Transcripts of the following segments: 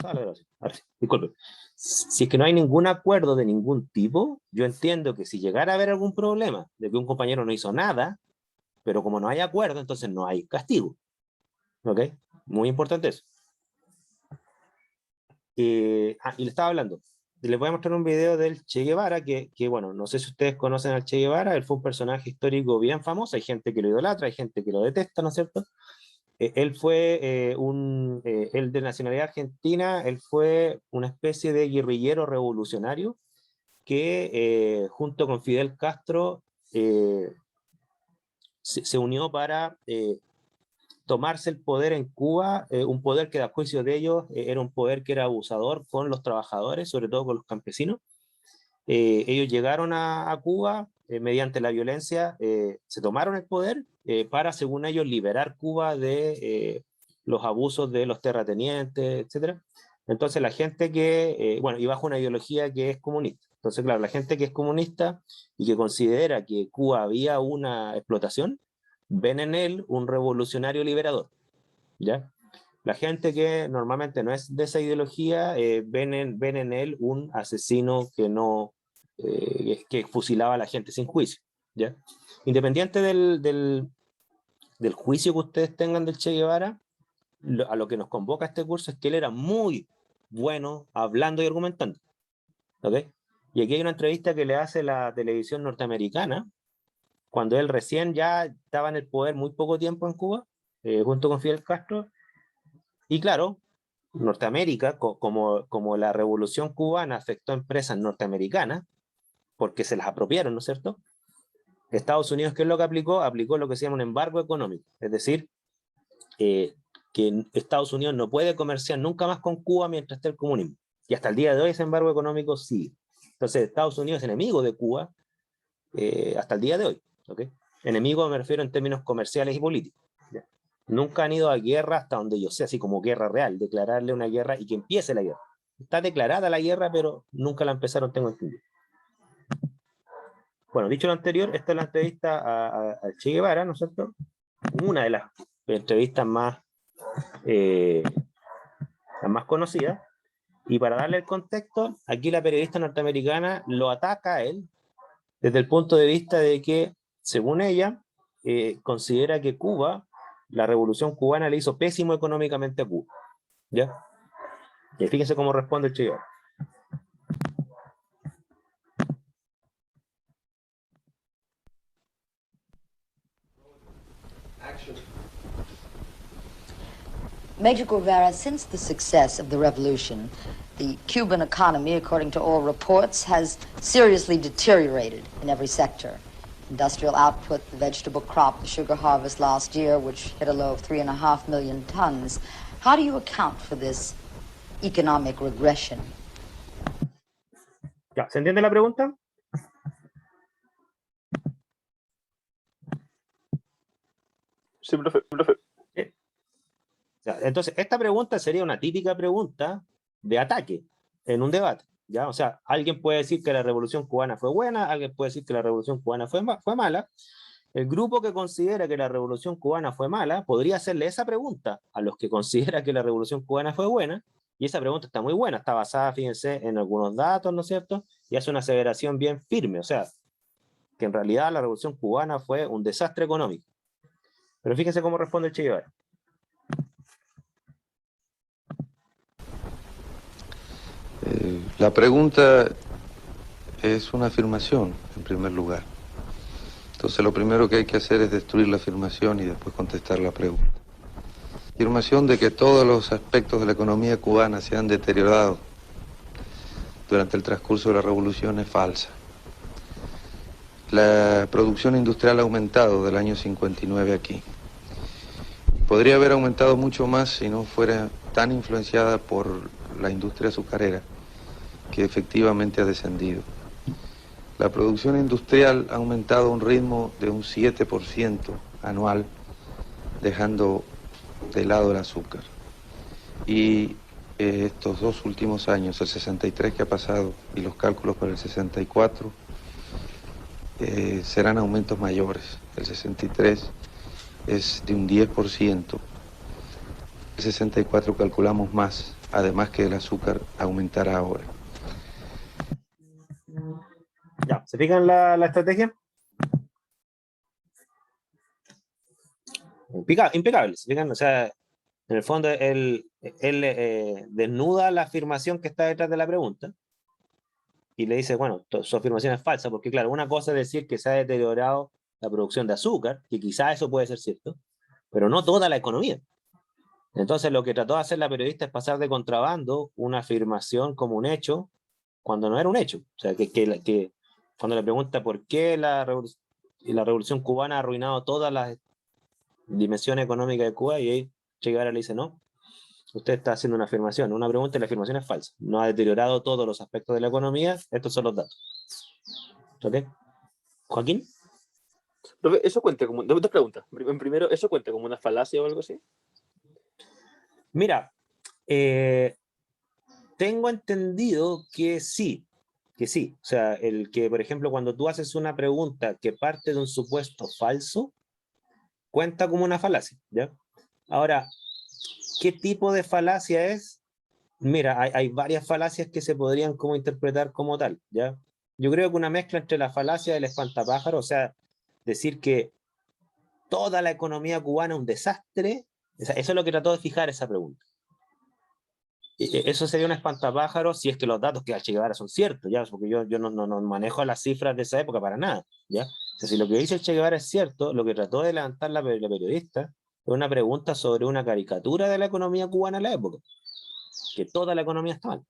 Ahora sí, disculpe. Si es que no hay ningún acuerdo de ningún tipo, yo entiendo que si llegara a haber algún problema de que un compañero no hizo nada, pero como no hay acuerdo, entonces no hay castigo. ¿Ok? Muy importante eso. Y le estaba hablando. Les voy a mostrar un video del Che Guevara, bueno, no sé si ustedes conocen al Che Guevara, él fue un personaje histórico bien famoso, hay gente que lo idolatra, hay gente que lo detesta, ¿no es cierto? Él fue él de nacionalidad argentina, él fue una especie de guerrillero revolucionario que junto con Fidel Castro se unió para tomarse el poder en Cuba, un poder que a juicio de ellos era un poder que era abusador con los trabajadores, sobre todo con los campesinos. Ellos llegaron a Cuba mediante la violencia, se tomaron el poder para, según ellos, liberar Cuba de los abusos de los terratenientes, etc. Entonces la gente bueno, y bajo una ideología que es comunista. Entonces, claro, la gente que es comunista y que considera que Cuba había una explotación, ven en él un revolucionario liberador, ¿ya? La gente que normalmente no es de esa ideología ven en él un asesino que fusilaba a la gente sin juicio, ¿ya? Independiente del juicio que ustedes tengan del Che Guevara, a lo que nos convoca este curso es que él era muy bueno hablando y argumentando, ¿ok? Y aquí hay una entrevista que le hace la televisión norteamericana cuando él recién ya estaba en el poder muy poco tiempo en Cuba, junto con Fidel Castro, y claro, Norteamérica, como la revolución cubana afectó a empresas norteamericanas, porque se las apropiaron, ¿no es cierto? Estados Unidos, ¿qué es lo que aplicó? Aplicó lo que se llama un embargo económico, es decir, que Estados Unidos no puede comerciar nunca más con Cuba mientras esté el comunismo. Y hasta el día de hoy ese embargo económico sigue. Entonces Estados Unidos es enemigo de Cuba hasta el día de hoy. ¿Okay? Enemigo me refiero en términos comerciales y políticos. ¿Ya? Nunca han ido a guerra hasta donde yo sé, así como guerra real, declararle una guerra y que empiece la guerra. Está declarada la guerra, pero nunca la empezaron, tengo entendido. Bueno, dicho lo anterior, esta es la entrevista a Che Guevara, ¿no es cierto? Una de las entrevistas las más conocidas. Y para darle el contexto, aquí la periodista norteamericana lo ataca a él desde el punto de vista de que, según ella, considera que Cuba, la revolución cubana le hizo pésimo económicamente a Cuba. ¿Ya? Y fíjense cómo responde el Che Guevara. Major Guevara, since the success of the revolution, the Cuban economy, according to all reports, has seriously deteriorated in every sector. Industrial output, the vegetable crop, the sugar harvest last year, which hit a low of 3.5 million tons. How do you account for this economic regression? ¿Ya? ¿Se entiende la pregunta? Sí, profe. Entonces, esta pregunta sería una típica pregunta de ataque en un debate. ¿Ya? O sea, alguien puede decir que la revolución cubana fue buena, alguien puede decir que la revolución cubana fue mala. El grupo que considera que la revolución cubana fue mala podría hacerle esa pregunta a los que consideran que la revolución cubana fue buena, y esa pregunta está muy buena, está basada, fíjense, en algunos datos, ¿no es cierto? Y hace una aseveración bien firme, o sea, que en realidad la revolución cubana fue un desastre económico. Pero fíjense cómo responde el Che Guevara. La pregunta es una afirmación, en primer lugar. Entonces lo primero que hay que hacer es destruir la afirmación y después contestar la pregunta. La afirmación de que todos los aspectos de la economía cubana se han deteriorado durante el transcurso de la revolución es falsa. La producción industrial ha aumentado del año 59 aquí. Podría haber aumentado mucho más si no fuera tan influenciada por la industria azucarera, que efectivamente ha descendido. La producción industrial ha aumentado a un ritmo de un 7% anual, dejando de lado el azúcar. Y estos dos últimos años, el 63 que ha pasado y los cálculos para el 64, serán aumentos mayores. El 63 es de un 10%, 64 calculamos más, además que el azúcar aumentará ahora. Ya, ¿se fijan la estrategia? Impecable, ¿se fijan? O sea, en el fondo él desnuda la afirmación que está detrás de la pregunta y le dice, bueno, su afirmación es falsa, porque claro, una cosa es decir que se ha deteriorado la producción de azúcar, que quizá eso puede ser cierto, pero no toda la economía. Entonces lo que trató de hacer la periodista es pasar de contrabando una afirmación como un hecho, cuando no era un hecho. O sea, que cuando le pregunta por qué la revolución cubana ha arruinado todas las dimensiones económicas de Cuba, y ahí Che Guevara le dice, no, usted está haciendo una afirmación, una pregunta y la afirmación es falsa. No ha deteriorado todos los aspectos de la economía, estos son los datos. ¿Ok? Joaquín. Profe, eso cuenta como... Dos preguntas. Primero, ¿eso cuenta como una falacia o algo así? Mira, tengo entendido que sí, que sí. O sea, el que, por ejemplo, cuando tú haces una pregunta que parte de un supuesto falso, cuenta como una falacia, ¿ya? Ahora, ¿qué tipo de falacia es? Mira, hay varias falacias que se podrían como interpretar como tal, ¿ya? Yo creo que una mezcla entre la falacia del espantapájaro, o sea, decir que toda la economía cubana es un desastre, eso es lo que trató de fijar esa pregunta. Eso sería un espantapájaros si es que los datos que da Che Guevara son ciertos, ¿ya? Porque yo no manejo las cifras de esa época para nada, ¿ya? O sea, si lo que dice el Che Guevara es cierto, lo que trató de levantar la periodista es una pregunta sobre una caricatura de la economía cubana en la época, que toda la economía está mal.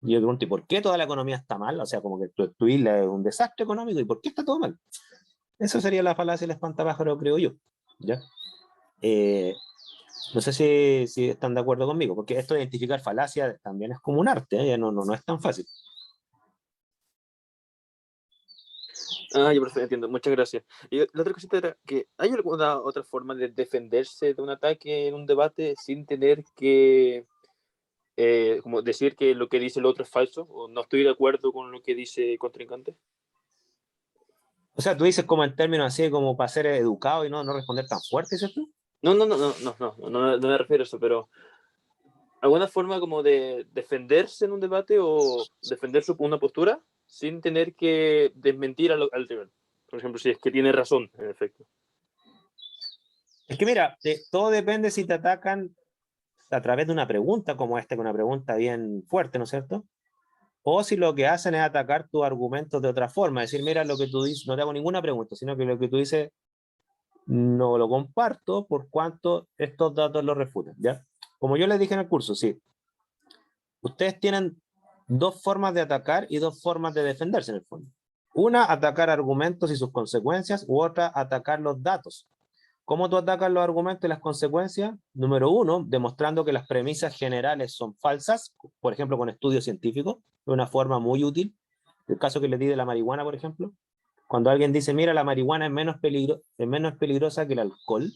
Y yo pregunto, ¿y por qué toda la economía está mal? O sea, como que tu isla es un desastre económico, ¿y por qué está todo mal? Eso sería la falacia del espantapájaro, creo yo, ¿ya? No sé si están de acuerdo conmigo, porque esto de identificar falacia también es como un arte, ¿eh? No es tan fácil. Ah, yo perfecto, entiendo. Muchas gracias. Y la otra cosita era que ¿hay alguna otra forma de defenderse de un ataque en un debate sin tener que como decir que lo que dice el otro es falso o no estoy de acuerdo con lo que dice el contrincante? O sea, tú dices como en términos así, como para ser educado y no responder tan fuerte, ¿cierto? No me refiero a eso, pero alguna forma como de defenderse en un debate o defender una postura sin tener que desmentir al rival. Por ejemplo, si es que tiene razón, en efecto. Es que mira, todo depende si te atacan a través de una pregunta como esta, que una pregunta bien fuerte, ¿no es cierto? O si lo que hacen es atacar tus argumentos de otra forma, decir, mira, lo que tú dices, no te hago ninguna pregunta, sino que lo que tú dices no lo comparto por cuanto estos datos lo refutan, ¿ya? Como yo les dije en el curso, sí, ustedes tienen dos formas de atacar y dos formas de defenderse en el fondo. Una, atacar argumentos y sus consecuencias, u otra, atacar los datos. ¿Cómo tú atacas los argumentos y las consecuencias? Número uno, demostrando que las premisas generales son falsas, por ejemplo, con estudios científicos, de una forma muy útil. El caso que les di de la marihuana, por ejemplo, cuando alguien dice, mira, la marihuana es menos peligrosa que el alcohol,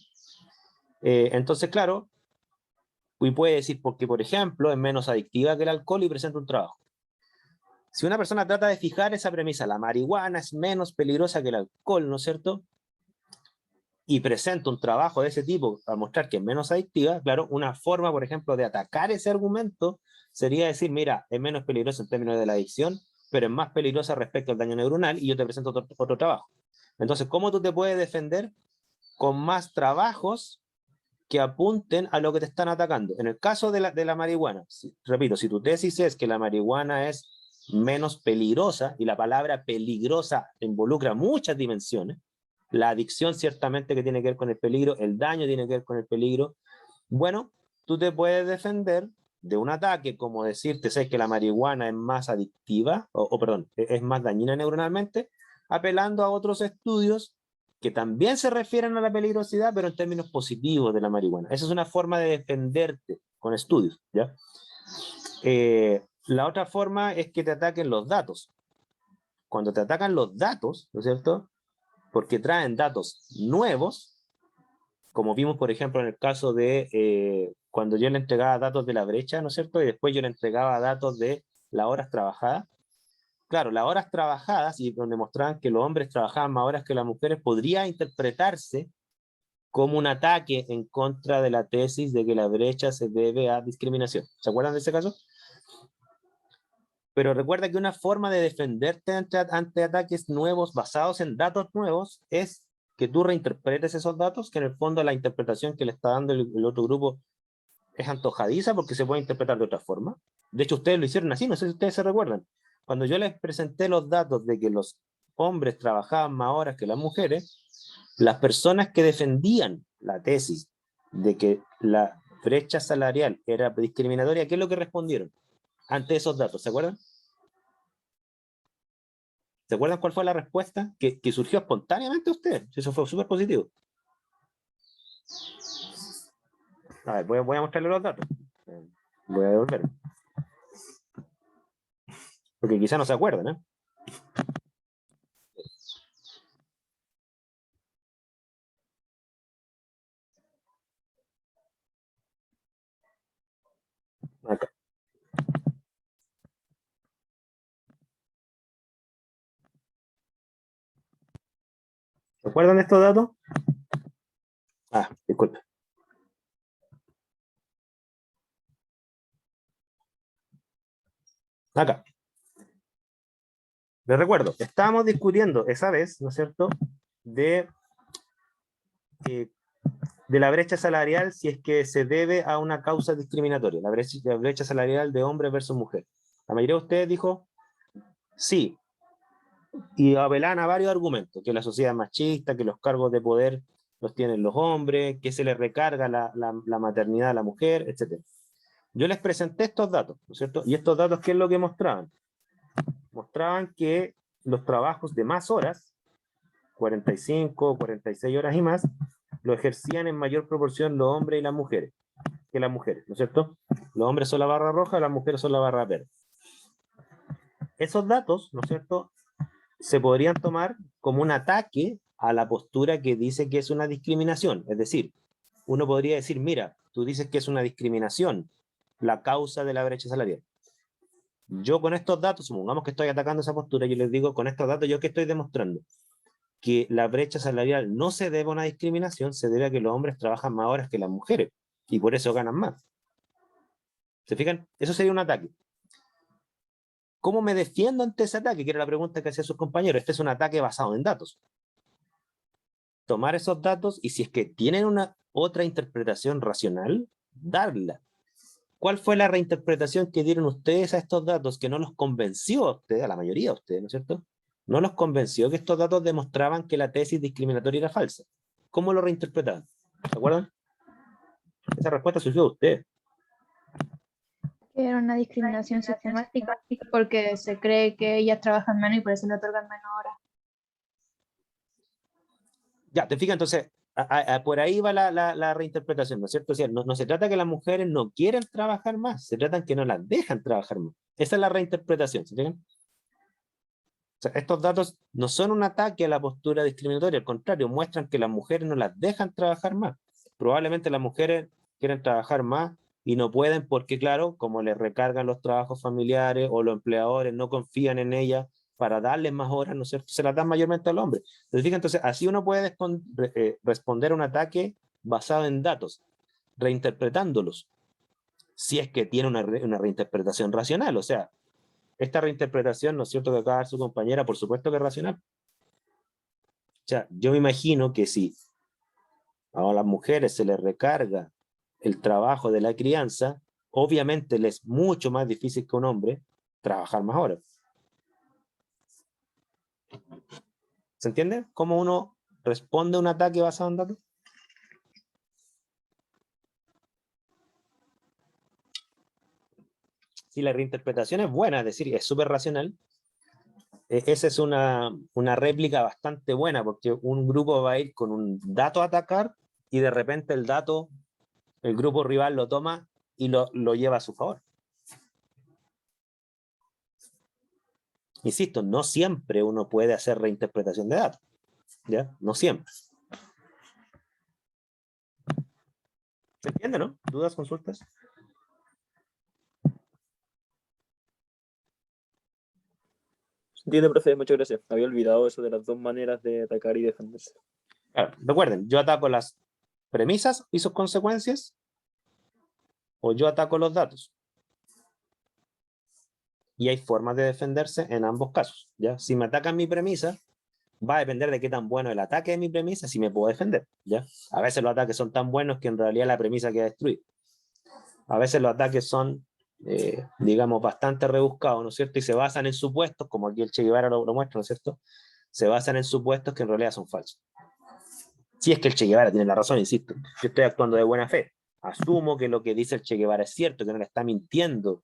entonces, claro, y puede decir, porque, por ejemplo, es menos adictiva que el alcohol y presenta un trabajo. Si una persona trata de fijar esa premisa, la marihuana es menos peligrosa que el alcohol, ¿no es cierto? Y presenta un trabajo de ese tipo para mostrar que es menos adictiva, claro, una forma, por ejemplo, de atacar ese argumento sería decir, mira, es menos peligroso en términos de la adicción, pero es más peligrosa respecto al daño neuronal y yo te presento otro trabajo. Entonces, ¿cómo tú te puedes defender? Con más trabajos que apunten a lo que te están atacando. En el caso de la marihuana, repito, si tu tesis es que la marihuana es menos peligrosa, y la palabra peligrosa involucra muchas dimensiones, la adicción ciertamente que tiene que ver con el peligro, el daño tiene que ver con el peligro, bueno, tú te puedes defender de un ataque como decirte, sé que la marihuana es más adictiva, perdón, es más dañina neuronalmente, apelando a otros estudios que también se refieren a la peligrosidad, pero en términos positivos de la marihuana. Esa es una forma de defenderte con estudios, ¿ya? La otra forma es que te ataquen los datos. Cuando te atacan los datos, ¿no es cierto? Porque traen datos nuevos, como vimos, por ejemplo, en el caso de cuando yo le entregaba datos de la brecha, ¿no es cierto? Y después yo le entregaba datos de las horas trabajadas. Claro, las horas trabajadas, y donde mostraban que los hombres trabajaban más horas que las mujeres, podría interpretarse como un ataque en contra de la tesis de que la brecha se debe a discriminación. ¿Se acuerdan de ese caso? Pero recuerda que una forma de defenderte ante ataques nuevos basados en datos nuevos es que tú reinterpretes esos datos, que en el fondo la interpretación que le está dando el otro grupo es antojadiza porque se puede interpretar de otra forma. De hecho, ustedes lo hicieron así, no sé si ustedes se recuerdan. Cuando yo les presenté los datos de que los hombres trabajaban más horas que las mujeres, las personas que defendían la tesis de que la brecha salarial era discriminatoria, ¿qué es lo que respondieron ante esos datos? ¿Se acuerdan? ¿Se acuerdan cuál fue la respuesta? Que surgió espontáneamente a ustedes. Eso fue súper positivo. A ver, voy a mostrarle los datos. Voy a devolver. Porque quizá no se acuerdan, ¿eh? Acá. ¿Se acuerdan de estos datos? Ah, disculpe. Acá. Les recuerdo, estábamos discutiendo esa vez, ¿no es cierto?, de la brecha salarial si es que se debe a una causa discriminatoria, la brecha salarial de hombres versus mujeres. La mayoría de ustedes dijo sí, y apelan a varios argumentos, que la sociedad es machista, que los cargos de poder los tienen los hombres, que se les recarga la maternidad a la mujer, etc. Yo les presenté estos datos, ¿no es cierto? Y estos datos, ¿qué es lo que mostraban? Mostraban que los trabajos de más horas, 45, 46 horas y más, lo ejercían en mayor proporción los hombres y las mujeres, que las mujeres, ¿no es cierto? Los hombres son la barra roja, las mujeres son la barra verde. Esos datos, ¿no es cierto?, se podrían tomar como un ataque a la postura que dice que es una discriminación. Es decir, uno podría decir, mira, tú dices que es una discriminación la causa de la brecha salarial. Yo con estos datos, supongamos que estoy atacando esa postura, yo les digo, con estos datos, ¿yo qué estoy demostrando? Que la brecha salarial no se debe a una discriminación, se debe a que los hombres trabajan más horas que las mujeres, y por eso ganan más. ¿Se fijan? Eso sería un ataque. ¿Cómo me defiendo ante ese ataque? Que era la pregunta que hacían sus compañeros. Este es un ataque basado en datos. Tomar esos datos y si es que tienen una otra interpretación racional, darla. ¿Cuál fue la reinterpretación que dieron ustedes a estos datos que no los convenció a ustedes, a la mayoría de ustedes, ¿no es cierto? No los convenció que estos datos demostraban que la tesis discriminatoria era falsa. ¿Cómo lo reinterpretaban? ¿Se acuerdan? Esa respuesta surgió de ustedes. Que era una discriminación sistemática porque se cree que ellas trabajan menos y por eso le otorgan menos horas. Ya, te fijas, entonces, por ahí va la reinterpretación, ¿no es cierto? O sea, no se trata que las mujeres no quieren trabajar más, se trata que no las dejan trabajar más. Esa es la reinterpretación, ¿se fijan? O sea, estos datos no son un ataque a la postura discriminatoria, al contrario, muestran que las mujeres no las dejan trabajar más. Probablemente las mujeres quieren trabajar más y no pueden porque, claro, como les recargan los trabajos familiares o los empleadores no confían en ellas para darles más horas, ¿no es cierto? Se las dan mayormente al hombre. Entonces, así uno puede responder a un ataque basado en datos, reinterpretándolos, si es que tiene una reinterpretación racional. O sea, esta reinterpretación, ¿no es cierto?, que acaba de dar su compañera, por supuesto que es racional. O sea, yo me imagino que si a las mujeres se les recarga el trabajo de la crianza, obviamente les es mucho más difícil que un hombre trabajar más horas. ¿Se entiende? ¿Cómo uno responde a un ataque basado en datos? Si la reinterpretación es buena, es decir, es súper racional, esa es una réplica bastante buena, porque un grupo va a ir con un dato a atacar y de repente el dato, el grupo rival lo toma y lo lleva a su favor. Insisto, no siempre uno puede hacer reinterpretación de datos, ¿ya? No siempre. ¿Se entiende, no? ¿Dudas, consultas? Se entiende, profe, muchas gracias. Había olvidado eso de las dos maneras de atacar y defenderse. Claro, recuerden, yo ataco las premisas y sus consecuencias, o yo ataco los datos. Y hay formas de defenderse en ambos casos, ¿ya? Si me atacan mi premisa, va a depender de qué tan bueno el ataque de mi premisa, si me puedo defender, ¿ya? A veces los ataques son tan buenos que en realidad la premisa queda destruida. A veces los ataques son, digamos, bastante rebuscados, ¿no es cierto? Y se basan en supuestos, como aquí el Che Guevara lo muestra, ¿no es cierto? Se basan en supuestos que en realidad son falsos. Si es que el Che Guevara tiene la razón, insisto, yo estoy actuando de buena fe. Asumo que lo que dice el Che Guevara es cierto, que no le está mintiendo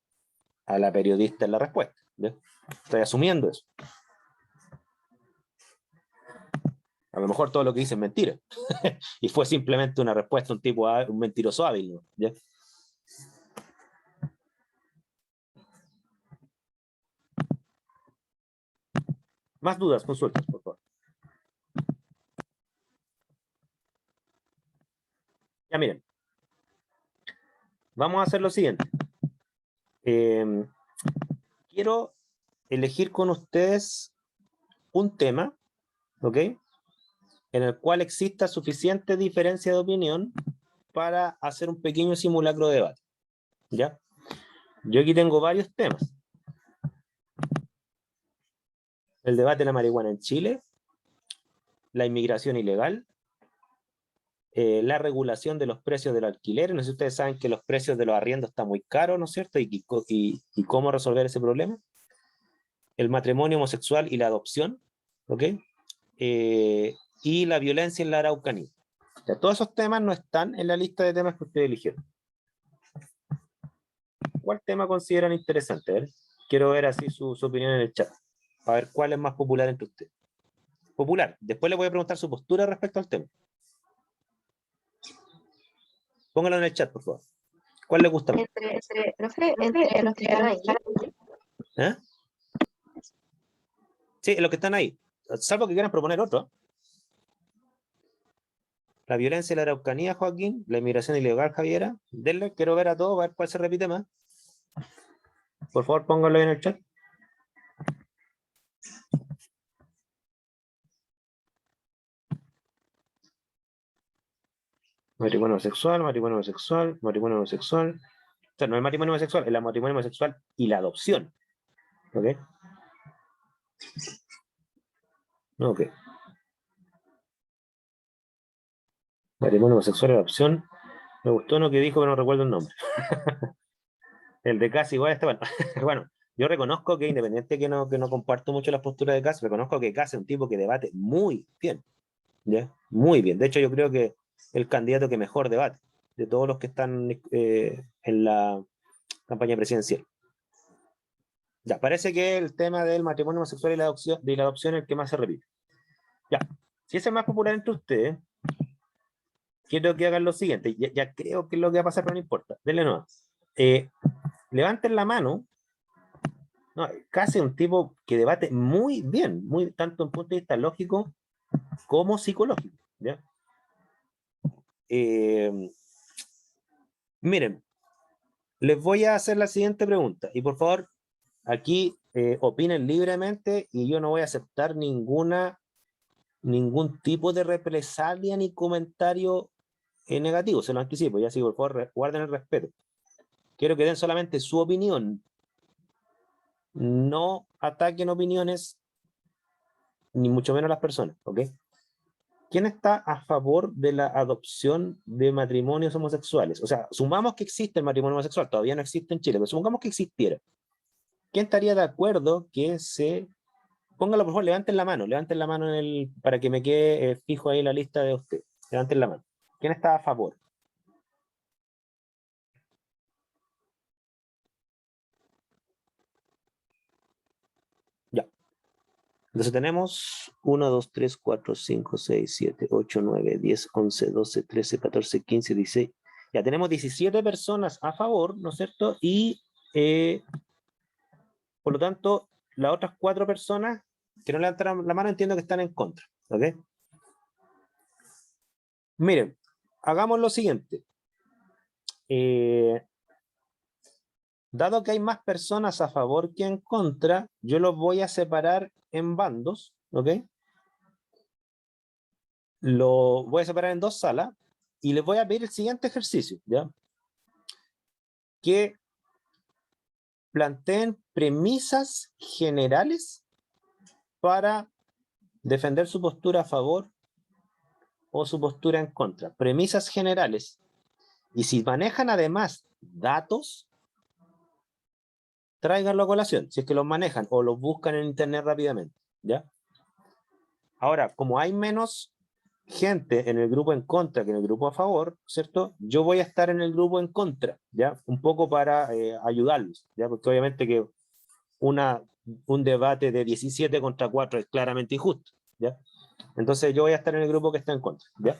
a la periodista en la respuesta, ¿ya? Estoy asumiendo eso. A lo mejor todo lo que dice es mentira. Y fue simplemente una respuesta, un mentiroso hábil, ¿no? ¿Ya? Más dudas, consultas, por favor. Ya miren. Vamos a hacer lo siguiente. Quiero elegir con ustedes un tema, ¿ok? En el cual exista suficiente diferencia de opinión para hacer un pequeño simulacro de debate, ¿ya? Yo aquí tengo varios temas. El debate de la marihuana en Chile, la inmigración ilegal, la regulación de los precios del alquiler. No sé si ustedes saben que los precios de los arriendos están muy caros, ¿no es cierto? Y cómo resolver ese problema. El matrimonio homosexual y la adopción, ¿ok? Y la violencia en la Araucanía. O sea, todos esos temas no están en la lista de temas que ustedes eligieron. ¿Cuál tema consideran interesante? A ver, quiero ver así su opinión en el chat. A ver cuál es más popular entre ustedes. Popular. Después le voy a preguntar su postura respecto al tema. Póngalo en el chat, por favor. ¿Cuál le gusta más? Profe, entre los que están ahí. ¿Eh? Sí, los que están ahí. Salvo que quieran proponer otro. La violencia en la Araucanía, Joaquín. La inmigración ilegal, Javiera. Denle, quiero ver a todos, a ver cuál se repite más. Por favor, pónganlo en el chat. Matrimonio homosexual, matrimonio homosexual, matrimonio homosexual. O sea, no el matrimonio homosexual, es el matrimonio homosexual y la adopción. ¿Ok? Ok. Matrimonio homosexual y adopción. Me gustó lo que dijo, pero no recuerdo el nombre. El de Casi igual Esteban. Bueno, yo reconozco que independiente que no comparto mucho las posturas de Casi, reconozco que Casi es un tipo que debate muy bien. ¿Ya? Muy bien. De hecho, yo creo que el candidato que mejor debate de todos los que están en la campaña presidencial. Ya, parece que el tema del matrimonio homosexual y la adopción es el que más se repite. Ya, si ese es más popular entre ustedes, quiero que hagan lo siguiente. Ya creo que es lo que va a pasar, pero no importa. Denle nomás. Levanten la mano. No, Casi un tipo que debate muy bien, tanto en punto de vista lógico como psicológico. ¿Ya? Miren, les voy a hacer la siguiente pregunta. Y por favor, aquí opinen libremente y yo no voy a aceptar ningún tipo de represalia ni comentario negativo, se lo anticipo, ya sí, por favor, guarden el respeto. Quiero que den solamente su opinión, no ataquen opiniones, ni mucho menos las personas, ¿ok? ¿Quién está a favor de la adopción de matrimonios homosexuales? O sea, sumamos que existe el matrimonio homosexual, todavía no existe en Chile, pero supongamos que existiera. ¿Quién estaría de acuerdo que se... Póngalo, por favor, levanten la mano para que me quede fijo ahí la lista de ustedes. Levanten la mano. ¿Quién está a favor? Ya. Entonces tenemos 1, 2, 3, 4, 5, 6, 7, 8, 9, 10, 11, 12, 13, 14, 15, 16. Ya tenemos 17 personas a favor, ¿no es cierto? Y por lo tanto, las otras 4 personas que no levantaron la mano entiendo que están en contra. ¿Ok? Miren, hagamos lo siguiente. Dado que hay más personas a favor que en contra, yo los voy a separar en bandos, ¿ok? Lo voy a separar en 2 salas y les voy a pedir el siguiente ejercicio, ¿ya? Que planteen premisas generales para defender su postura a favor o su postura en contra. Premisas generales. Y si manejan además datos, tráiganlo a colación, si es que los manejan o los buscan en internet rápidamente, ¿ya? Ahora, como hay menos gente en el grupo en contra que en el grupo a favor, ¿cierto? Yo voy a estar en el grupo en contra, ¿ya? Un poco para ayudarlos, ¿ya? Porque obviamente que un debate de 17 contra 4 es claramente injusto, ¿ya? Entonces yo voy a estar en el grupo que está en contra, ¿ya?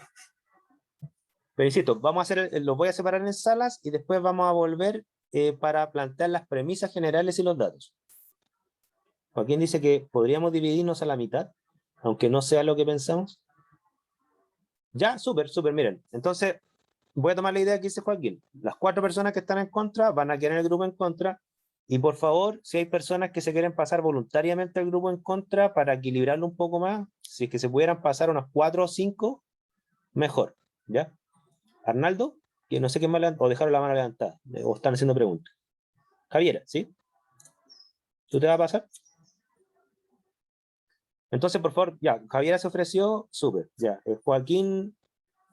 Pero insisto, vamos a hacer, los voy a separar en salas y después vamos a volver para plantear las premisas generales y los datos. Joaquín dice que podríamos dividirnos a la mitad, aunque no sea lo que pensamos. Ya, súper, súper, miren. Entonces, voy a tomar la idea que dice Joaquín. Las 4 personas que están en contra van a quedar en el grupo en contra. Y por favor, si hay personas que se quieren pasar voluntariamente al grupo en contra para equilibrarlo un poco más, si es que se pudieran pasar unas 4 o 5, mejor. ¿Ya? Arnaldo, que no sé qué más o dejaron la mano levantada, o están haciendo preguntas. Javiera, ¿sí? ¿Tú te vas a pasar? Entonces, por favor, ya, Javiera se ofreció, súper, ya. Joaquín,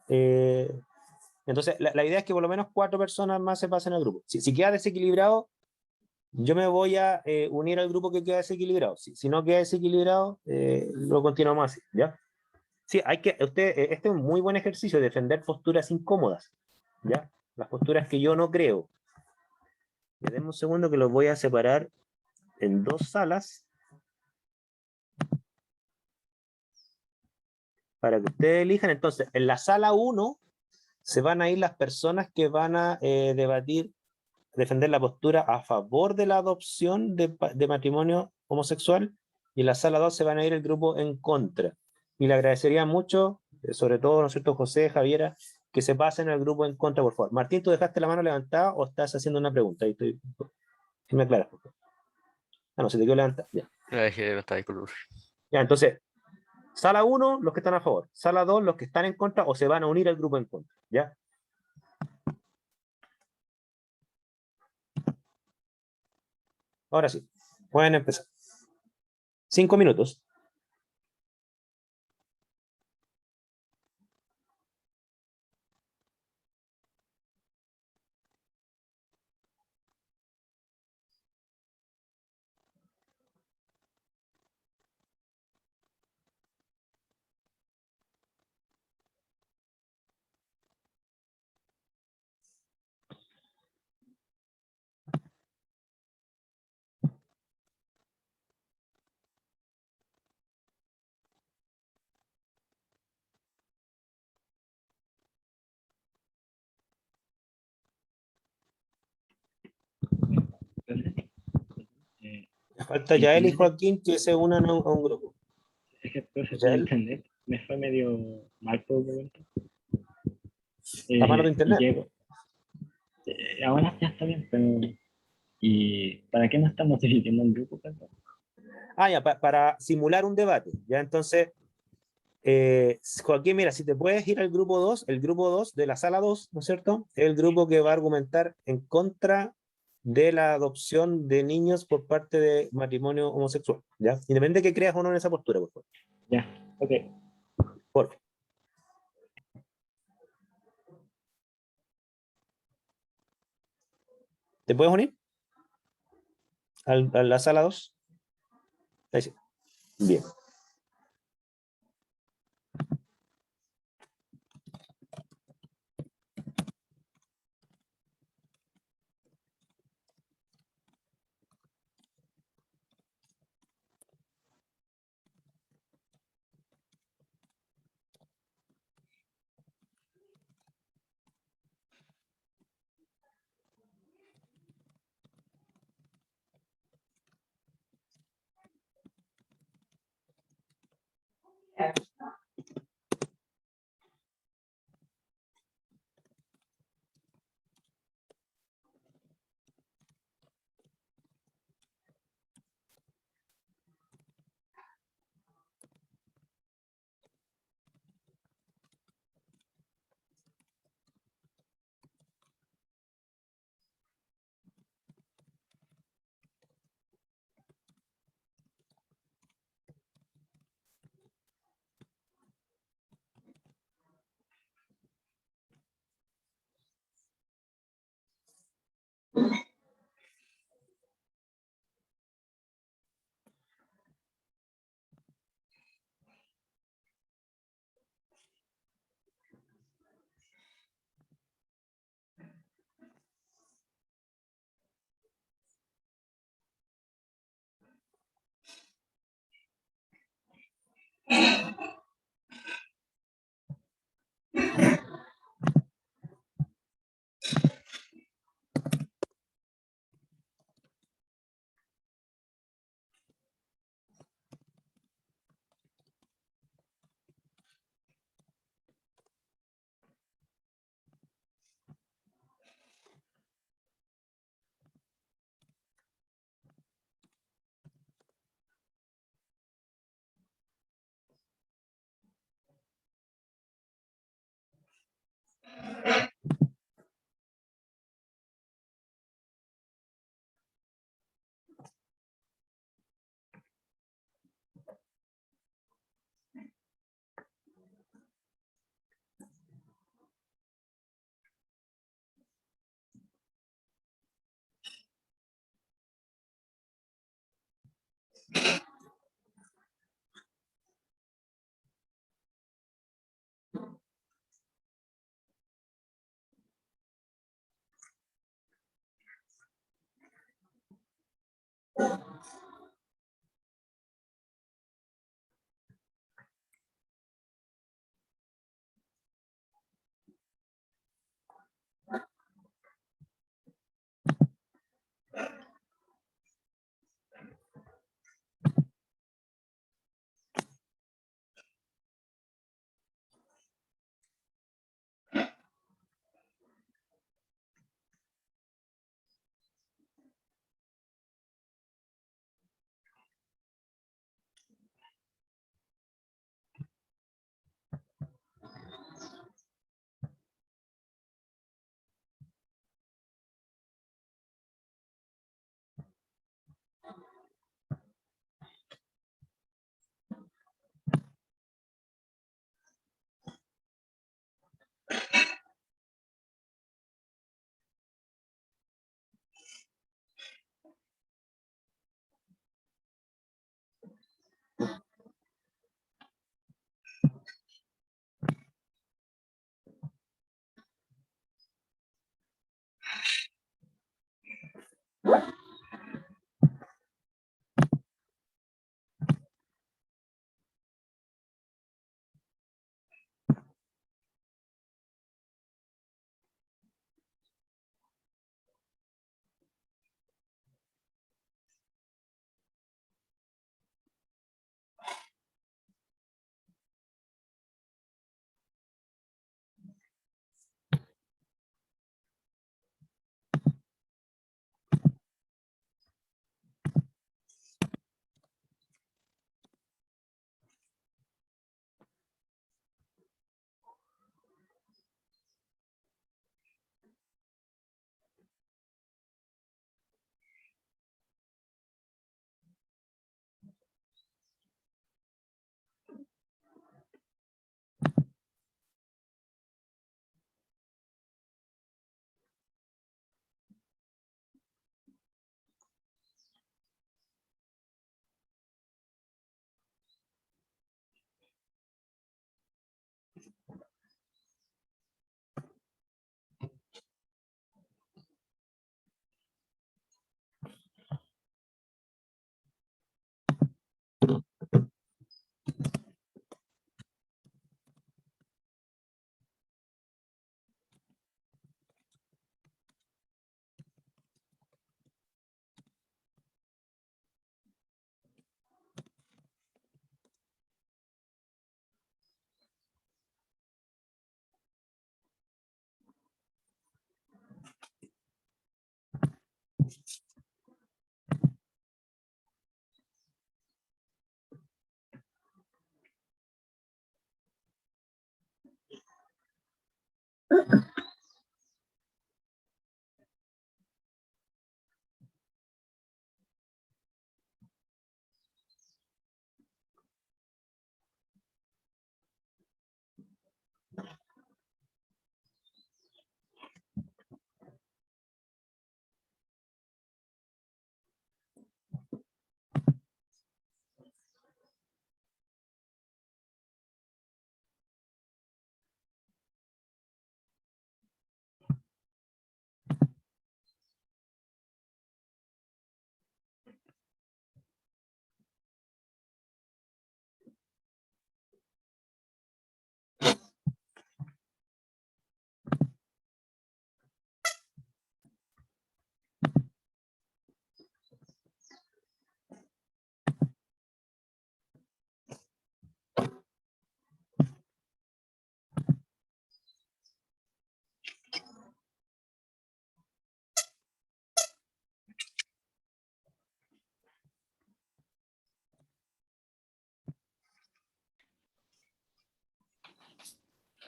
entonces, la idea es que por lo menos 4 personas más se pasen al grupo. Si queda desequilibrado, yo me voy a unir al grupo que queda desequilibrado. Si no queda desequilibrado, lo continuamos así, ¿ya? Sí, este es un muy buen ejercicio, defender posturas incómodas, ¿ya? Las posturas que yo no creo. Denme un segundo que los voy a separar en 2 salas para que ustedes elijan. Entonces, en la sala 1 se van a ir las personas que van a defender la postura a favor de la adopción de matrimonio homosexual, y en la sala 2 se van a ir el grupo en contra. Y le agradecería mucho, sobre todo, ¿no es cierto, José, Javiera, que se pasen al grupo en contra, por favor. Martín, ¿tú dejaste la mano levantada o estás haciendo una pregunta? Ahí estoy. Si me aclaras, por favor. Ah, no, se te quedó levantada. Ya. La dejé levantada, disculpe. Ya, entonces, sala 1, los que están a favor. Sala 2, los que están en contra o se van a unir al grupo en contra. ¿Ya? Ahora sí, pueden empezar. 5 minutos. Eh, Falta Yael y internet, Joaquín que se unan a un grupo. es que profe, el Yael, internet me fue medio mal por un momento. ¿está malo tu Y internet? llego, ahora ya está bien, pero ¿y para qué no estamos dividiendo un grupo, perdón? Ah, ya, para simular un debate. Ya, entonces, Joaquín, mira, si te puedes ir al grupo 2, el grupo 2 de la sala 2, ¿no es cierto? Es el grupo que va a argumentar en contra de la adopción de niños por parte de matrimonio homosexual. ¿Ya? Independiente de que creas o no en esa postura, por favor. Ya, ok. Por favor. ¿Te puedes unir a la sala 2? Ahí sí. Bien.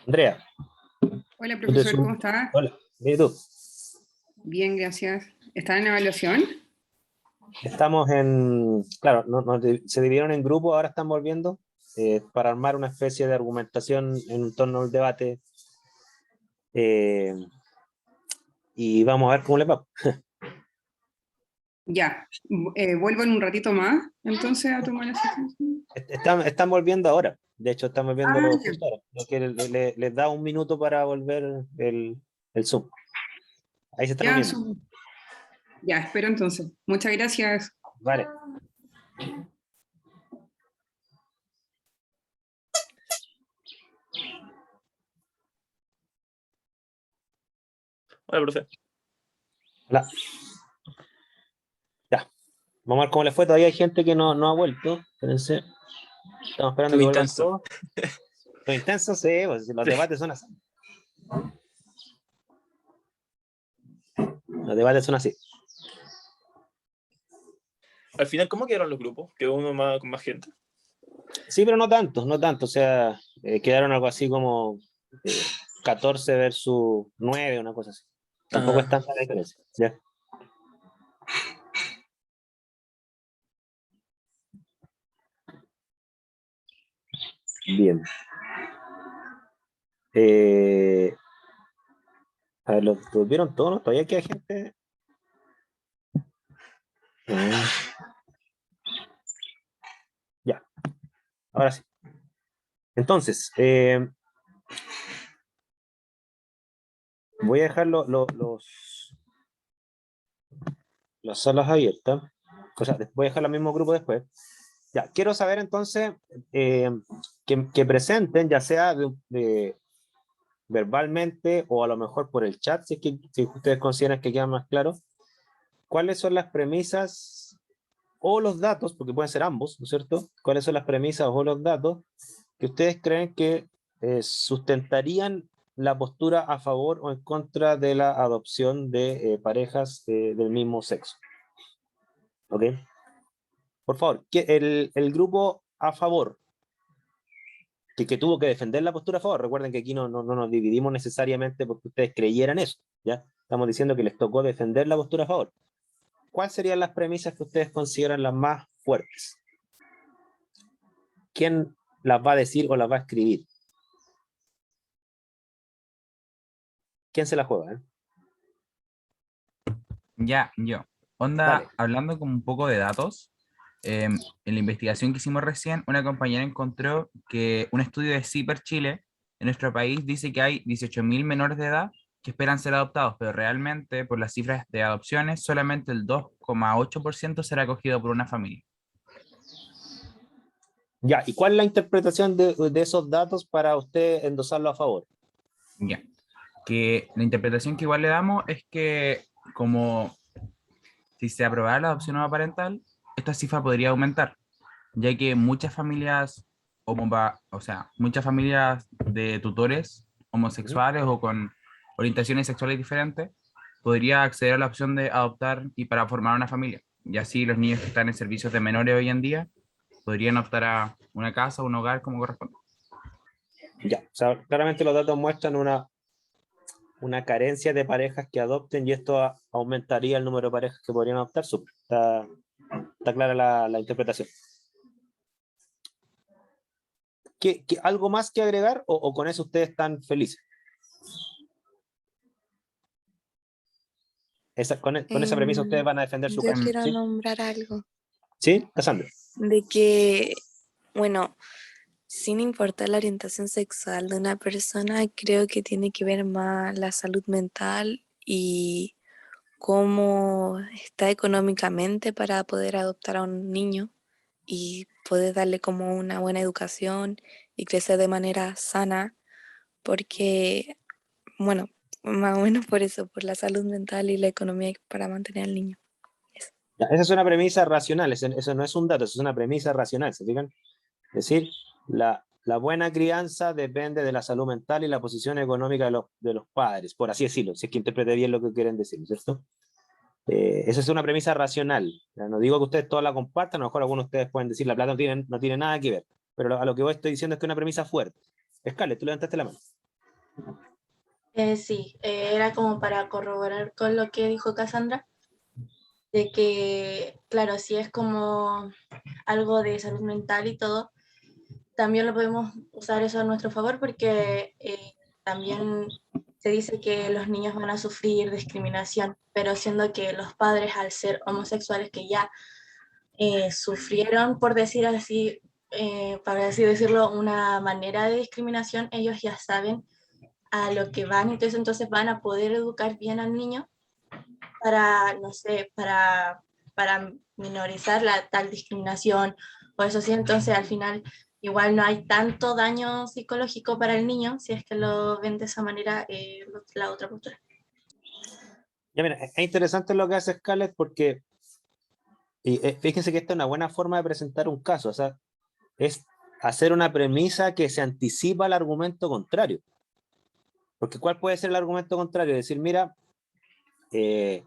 Andrea, Hola, tú te profesor, ¿cómo está? Hola, ¿y tú? Bien, gracias. ¿Está en evaluación? Estamos en, claro, se dividieron en grupos, ahora están volviendo para armar una especie de argumentación en torno al debate y vamos a ver cómo les va. Ya, vuelvo en un ratito más, entonces a tomar la sesión. Están volviendo ahora. De hecho, están volviendo Ah, ya. justo ahora. Lo que les da un minuto para volver el Zoom. Ahí se están Ya, uniendo. ya, espero entonces. Muchas gracias. Vale. Hola, profe. Hola. Ya. Vamos a ver cómo les fue. Todavía hay gente que no ha vuelto. Espérense. Estamos esperando Estuvo que vuelvan intenso. todos. Lo intenso, sí, pues, los debates son así. Los debates son así. Al final, ¿cómo quedaron los grupos? ¿Quedó uno más, con más gente? Sí, pero no tanto, no tanto. O sea, quedaron algo así como 14 versus 9, una cosa así. Tampoco es tanta la diferencia. ¿Ya? Bien. A ver, ¿los vieron todos? ¿No? ¿Todavía queda gente? Ah, ya, ahora sí. Entonces, voy a dejar las salas abiertas. O sea, voy a dejar el mismo grupo después. Ya, quiero saber entonces que presenten, ya sea verbalmente o a lo mejor por el chat, si ustedes consideran que queda más claro, cuáles son las premisas o los datos, porque pueden ser ambos, ¿no es cierto? ¿Cuáles son las premisas o los datos que ustedes creen que sustentarían la postura a favor o en contra de la adopción de parejas del mismo sexo? ¿Ok? Por favor, el grupo a favor, que tuvo que defender la postura a favor, recuerden que aquí no nos dividimos necesariamente porque ustedes creyeran eso, ¿ya? Estamos diciendo que les tocó defender la postura a favor. ¿Cuáles serían las premisas que ustedes consideran las más fuertes? ¿Quién las va a decir o las va a escribir? ¿Quién se la juega? Ya, yo. Dale. Onda, hablando como un poco de datos, en la investigación que hicimos recién, una compañera encontró que un estudio de CIPER Chile en nuestro país dice que hay 18.000 menores de edad que esperan ser adoptados, pero realmente por las cifras de adopciones, solamente el 2,8% será acogido por una familia. Ya, ¿y cuál es la interpretación de esos datos para usted endosarlo a favor? Ya, que la interpretación que igual le damos es que como si se aprobara la adopción homoparental, esta cifra podría aumentar, ya que muchas familias, o sea, muchas familias de tutores homosexuales o con orientaciones sexuales diferentes podría acceder a la opción de adoptar y para formar una familia. Y así los niños que están en servicios de menores hoy en día podrían optar a una casa o un hogar como corresponde. Ya, o sea, claramente los datos muestran una carencia de parejas que adopten y esto aumentaría el número de parejas que podrían adoptar. Está clara la interpretación. ¿Algo más que agregar o con eso ustedes están felices? Con esa premisa ustedes van a defender su Yo caso. quiero ¿Sí? nombrar algo ¿Sí, Cassandra? de que, bueno, sin importar la orientación sexual de una persona, creo que tiene que ver más la salud mental y cómo está económicamente para poder adoptar a un niño y poder darle como una buena educación y crecer de manera sana, porque, bueno, más o menos por eso, por la salud mental y la economía para mantener al niño. Eso. Ya, esa es una premisa racional, eso no es un dato, eso es una premisa racional, ¿se fijan? Es decir, la buena crianza depende de la salud mental y la posición económica de los padres, por así decirlo, si es que interprete bien lo que quieren decir, ¿cierto? Esa es una premisa racional. Ya, no digo que ustedes todas la compartan, a lo mejor algunos de ustedes pueden decir la plata no tiene nada que ver, pero a lo que yo estoy diciendo es que es una premisa fuerte. Scarlett, tú levantaste la mano. Sí, era como para corroborar con lo que dijo Cassandra, de que, claro, si es como algo de salud mental y todo, también lo podemos usar eso a nuestro favor porque también se dice que los niños van a sufrir discriminación, pero siendo que los padres, al ser homosexuales que ya sufrieron, por decir así, para así decirlo, una manera de discriminación, ellos ya saben a lo que van, entonces van a poder educar bien al niño para, no sé, para minorizar la tal discriminación o eso sí, entonces al final igual no hay tanto daño psicológico para el niño si es que lo ven de esa manera la otra postura. Ya, mira, es interesante lo que hace Scarlett porque fíjense que esta es una buena forma de presentar un caso, o sea, es hacer una premisa que se anticipa al argumento contrario. Porque ¿cuál puede ser el argumento contrario? Decir, mira, estoy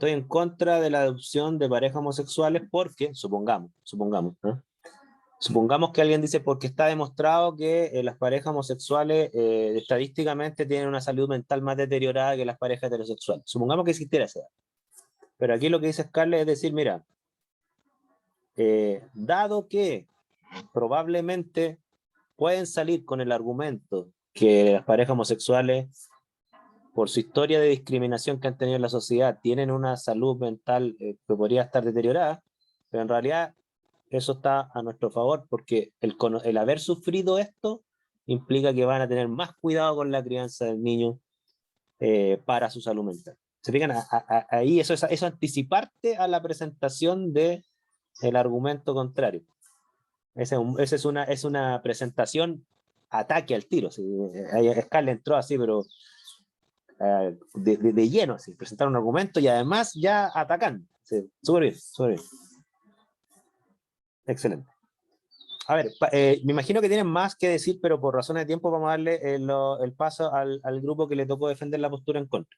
en contra de la adopción de parejas homosexuales porque, supongamos, ¿no? Supongamos que alguien dice porque está demostrado que las parejas homosexuales estadísticamente tienen una salud mental más deteriorada que las parejas heterosexuales. Supongamos que existiera esa edad. Pero aquí lo que dice Scarlett es decir, mira, dado que probablemente pueden salir con el argumento que las parejas homosexuales, por su historia de discriminación que han tenido en la sociedad, tienen una salud mental que podría estar deteriorada, pero en realidad eso está a nuestro favor porque el haber sufrido esto implica que van a tener más cuidado con la crianza del niño para su salud mental. ¿Se fijan? Ahí eso anticiparte a la presentación del argumento contrario. Esa es una presentación ataque al tiro. ¿Sí? Scarlett entró así, pero de lleno, así, presentar un argumento y además ya atacando. Sí, súper bien, súper bien. Excelente. A ver, me imagino que tienen más que decir, pero por razones de tiempo vamos a darle el paso al grupo que le tocó defender la postura en contra.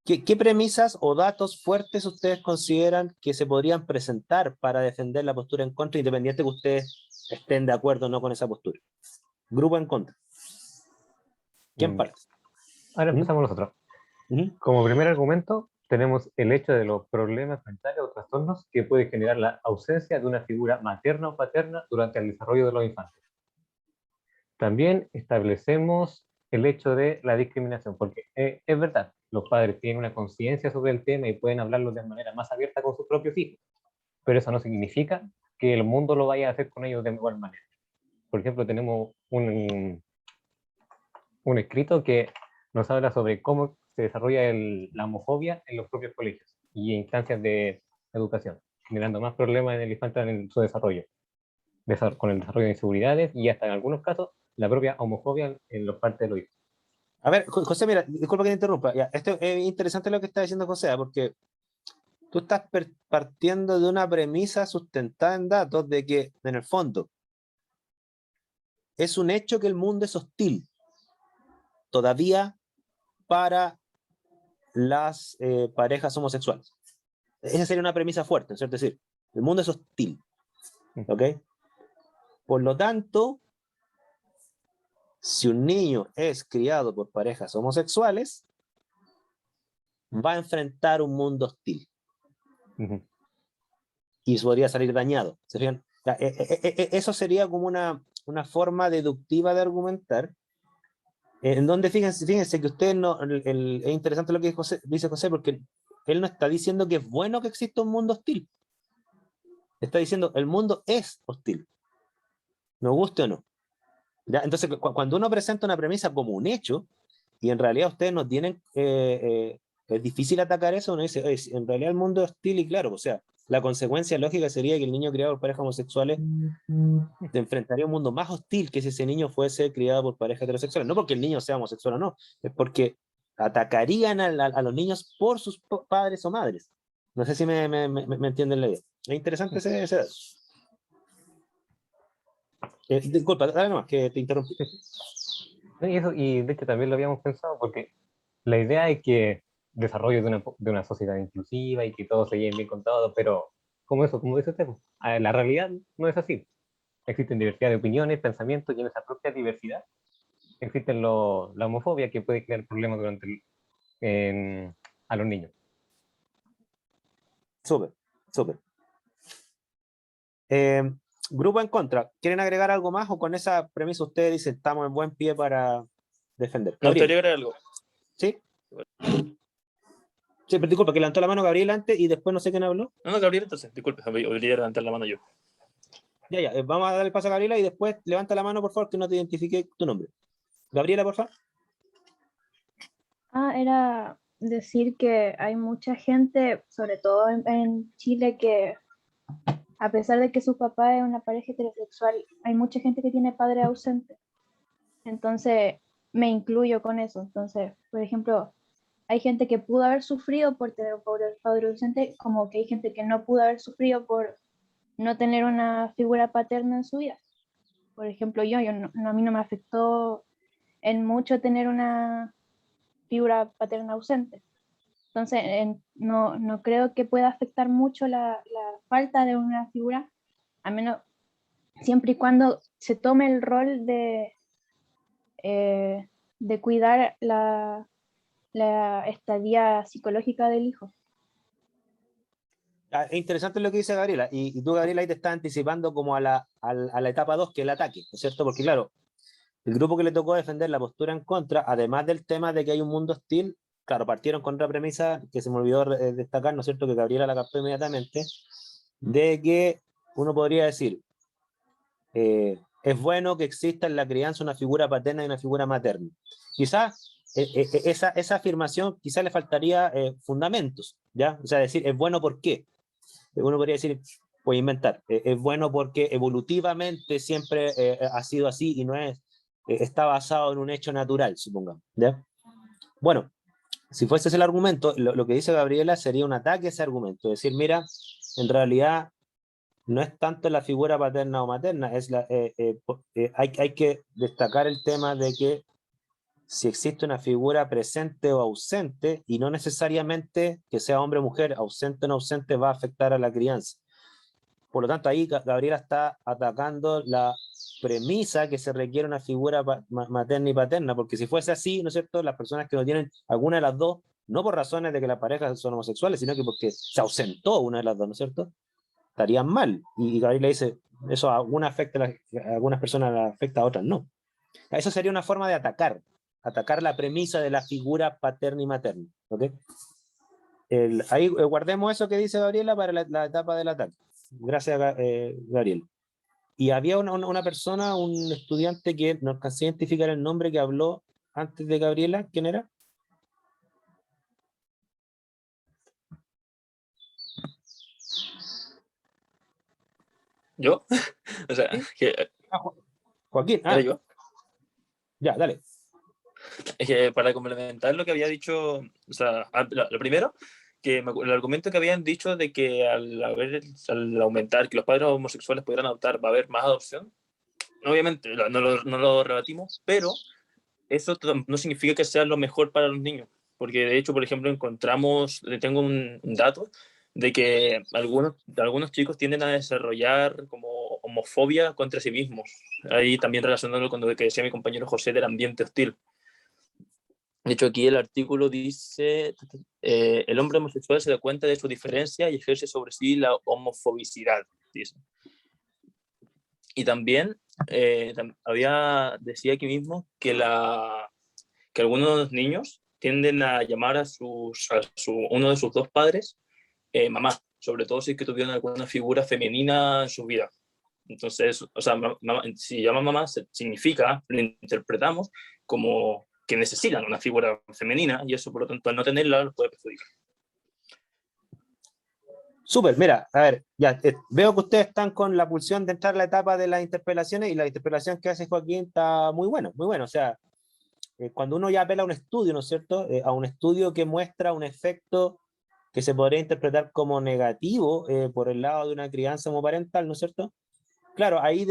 ¿Qué premisas o datos fuertes ustedes consideran que se podrían presentar para defender la postura en contra, independiente que ustedes estén de acuerdo o no con esa postura? Grupo en contra. ¿Quién parte? Ahora empezamos nosotros. Como primer argumento, tenemos el hecho de los problemas mentales o trastornos que puede generar la ausencia de una figura materna o paterna durante el desarrollo de los infantes. También establecemos el hecho de la discriminación, porque es verdad, los padres tienen una conciencia sobre el tema y pueden hablarlo de manera más abierta con sus propios hijos, pero eso no significa que el mundo lo vaya a hacer con ellos de igual manera. Por ejemplo, tenemos un escrito que nos habla sobre cómo se desarrolla la homofobia en los propios colegios y instancias de educación, generando más problemas en el infante en su desarrollo, con el desarrollo de inseguridades y hasta en algunos casos la propia homofobia en los partes de los hijos. A ver, José, mira, disculpa que te interrumpa. Ya, esto es interesante lo que está diciendo José, porque tú estás partiendo de una premisa sustentada en datos de que, en el fondo, es un hecho que el mundo es hostil todavía para las parejas homosexuales. Esa sería una premisa fuerte, ¿cierto? Es decir, el mundo es hostil, ¿ok? Por lo tanto, si un niño es criado por parejas homosexuales, va a enfrentar un mundo hostil. Y podría salir dañado. ¿Se fijan? Eso sería como una forma deductiva de argumentar, en donde fíjense que ustedes no, es interesante lo que dice José, porque él no está diciendo que es bueno que exista un mundo hostil. Está diciendo, el mundo es hostil. Nos guste o no. ¿Ya? Entonces, cuando uno presenta una premisa como un hecho, y en realidad ustedes no tienen, es difícil atacar eso, uno dice, en realidad el mundo es hostil y claro, o sea, la consecuencia lógica sería que el niño criado por parejas homosexuales se enfrentaría a un mundo más hostil que si ese niño fuese criado por parejas heterosexuales. No porque el niño sea homosexual o no, es porque atacarían a los niños por sus padres o madres. No sé si me entienden la idea. Es interesante ese dato. Disculpa, dale nomás, que te interrumpí. Y de hecho también lo habíamos pensado porque la idea es que desarrollo de una sociedad inclusiva y que todos se lleven bien con todo, pero como dice usted, la realidad no es así. Existen diversidad de opiniones, pensamientos y en esa propia diversidad existe la homofobia que puede crear problemas a los niños. Súper, súper. Grupo en contra, ¿quieren agregar algo más o con esa premisa ustedes dicen estamos en buen pie para defender? Me gustaría agregar algo. ¿Sí? Sí, pero disculpa, que levantó la mano Gabriel antes y después no sé quién habló. No, Gabriel, entonces, disculpe, olvidé levantar la mano yo. Ya, vamos a dar el paso a Gabriela y después levanta la mano, por favor, que no te identifique tu nombre. Gabriela, por favor. Era decir que hay mucha gente, sobre todo en Chile, que a pesar de que su papá es una pareja heterosexual, hay mucha gente que tiene padre ausente. Entonces, me incluyo con eso. Entonces, por ejemplo, hay gente que pudo haber sufrido por tener un padre ausente, como que hay gente que no pudo haber sufrido por no tener una figura paterna en su vida. Por ejemplo, yo no, a mí no me afectó en mucho tener una figura paterna ausente. Entonces, no creo que pueda afectar mucho la falta de una figura, a menos siempre y cuando se tome el rol de cuidar la estadía psicológica del hijo. Es interesante lo que dice Gabriela, y tú, Gabriela, ahí te estás anticipando como a la etapa 2, que es el ataque, ¿no es cierto? Porque claro, el grupo que le tocó defender la postura en contra, además del tema de que hay un mundo hostil, claro, partieron con otra premisa que se me olvidó destacar, ¿no es cierto?, que Gabriela la captó inmediatamente, de que uno podría decir, es bueno que exista en la crianza una figura paterna y una figura materna. Quizás esa afirmación quizás le faltaría fundamentos, ¿ya? O sea, decir, es bueno ¿por qué? Uno podría decir, voy a inventar, es bueno porque evolutivamente siempre ha sido así y no es, está basado en un hecho natural, supongamos, ¿ya? Bueno, si fuese ese el argumento, lo que dice Gabriela sería un ataque a ese argumento, decir, mira, en realidad no es tanto la figura paterna o materna, es hay que destacar el tema de que si existe una figura presente o ausente, y no necesariamente que sea hombre o mujer, ausente o no ausente, va a afectar a la crianza. Por lo tanto, ahí Gabriela está atacando la premisa que se requiere una figura materna y paterna, porque si fuese así, ¿no es cierto?, las personas que no tienen alguna de las dos, no por razones de que las parejas son homosexuales, sino que porque se ausentó una de las dos, ¿no es cierto?, estarían mal. Y Gabriela dice, eso a algunas personas las afecta, a otras no. Eso sería una forma de atacar la premisa de la figura paterna y materna. ¿Okay? Ahí guardemos eso que dice Gabriela para la etapa del ataque. Gracias, Gabriel. Y había una persona, un estudiante que no alcancé a identificar el nombre, que habló antes de Gabriela. ¿Quién era? ¿Yo? O sea, que... Joaquín. ¿Era yo? Ya, dale. Es que para complementar lo que había dicho, o sea, lo primero, que el argumento que habían dicho de que al aumentar que los padres homosexuales pudieran adoptar va a haber más adopción, obviamente no lo rebatimos, pero eso no significa que sea lo mejor para los niños, porque de hecho, por ejemplo, tengo un dato de que algunos chicos tienden a desarrollar como homofobia contra sí mismos, ahí también relacionándolo con lo que decía mi compañero José del ambiente hostil. De hecho, aquí el artículo dice, el hombre homosexual se da cuenta de su diferencia y ejerce sobre sí la homofobicidad, dice. Y también decía aquí mismo que algunos niños tienden a llamar a uno de sus dos padres mamá, sobre todo si es que tuvieron alguna figura femenina en su vida. Entonces, o sea, si llama mamá, significa, lo interpretamos como que necesitan una figura femenina, y eso, por lo tanto, al no tenerla, los puede perjudicar. Súper, mira, a ver, ya veo que ustedes están con la pulsión de entrar a la etapa de las interpelaciones, y la interpelación que hace Joaquín está muy buena, o sea, cuando uno ya apela a un estudio, ¿no es cierto?, a un estudio que muestra un efecto que se podría interpretar como negativo por el lado de una crianza homoparental, ¿no es cierto? Claro, ahí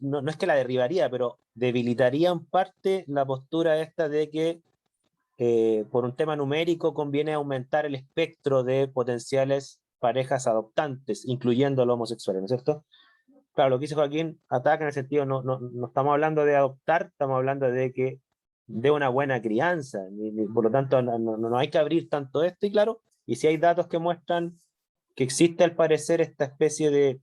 no es que la derribaría, pero debilitaría en parte la postura esta de que por un tema numérico conviene aumentar el espectro de potenciales parejas adoptantes, incluyendo a los homosexuales, ¿no es cierto? Claro, lo que dice Joaquín ataca en el sentido, no estamos hablando de adoptar, estamos hablando de que de una buena crianza, por lo tanto no hay que abrir tanto esto, y claro, y si hay datos que muestran que existe al parecer esta especie de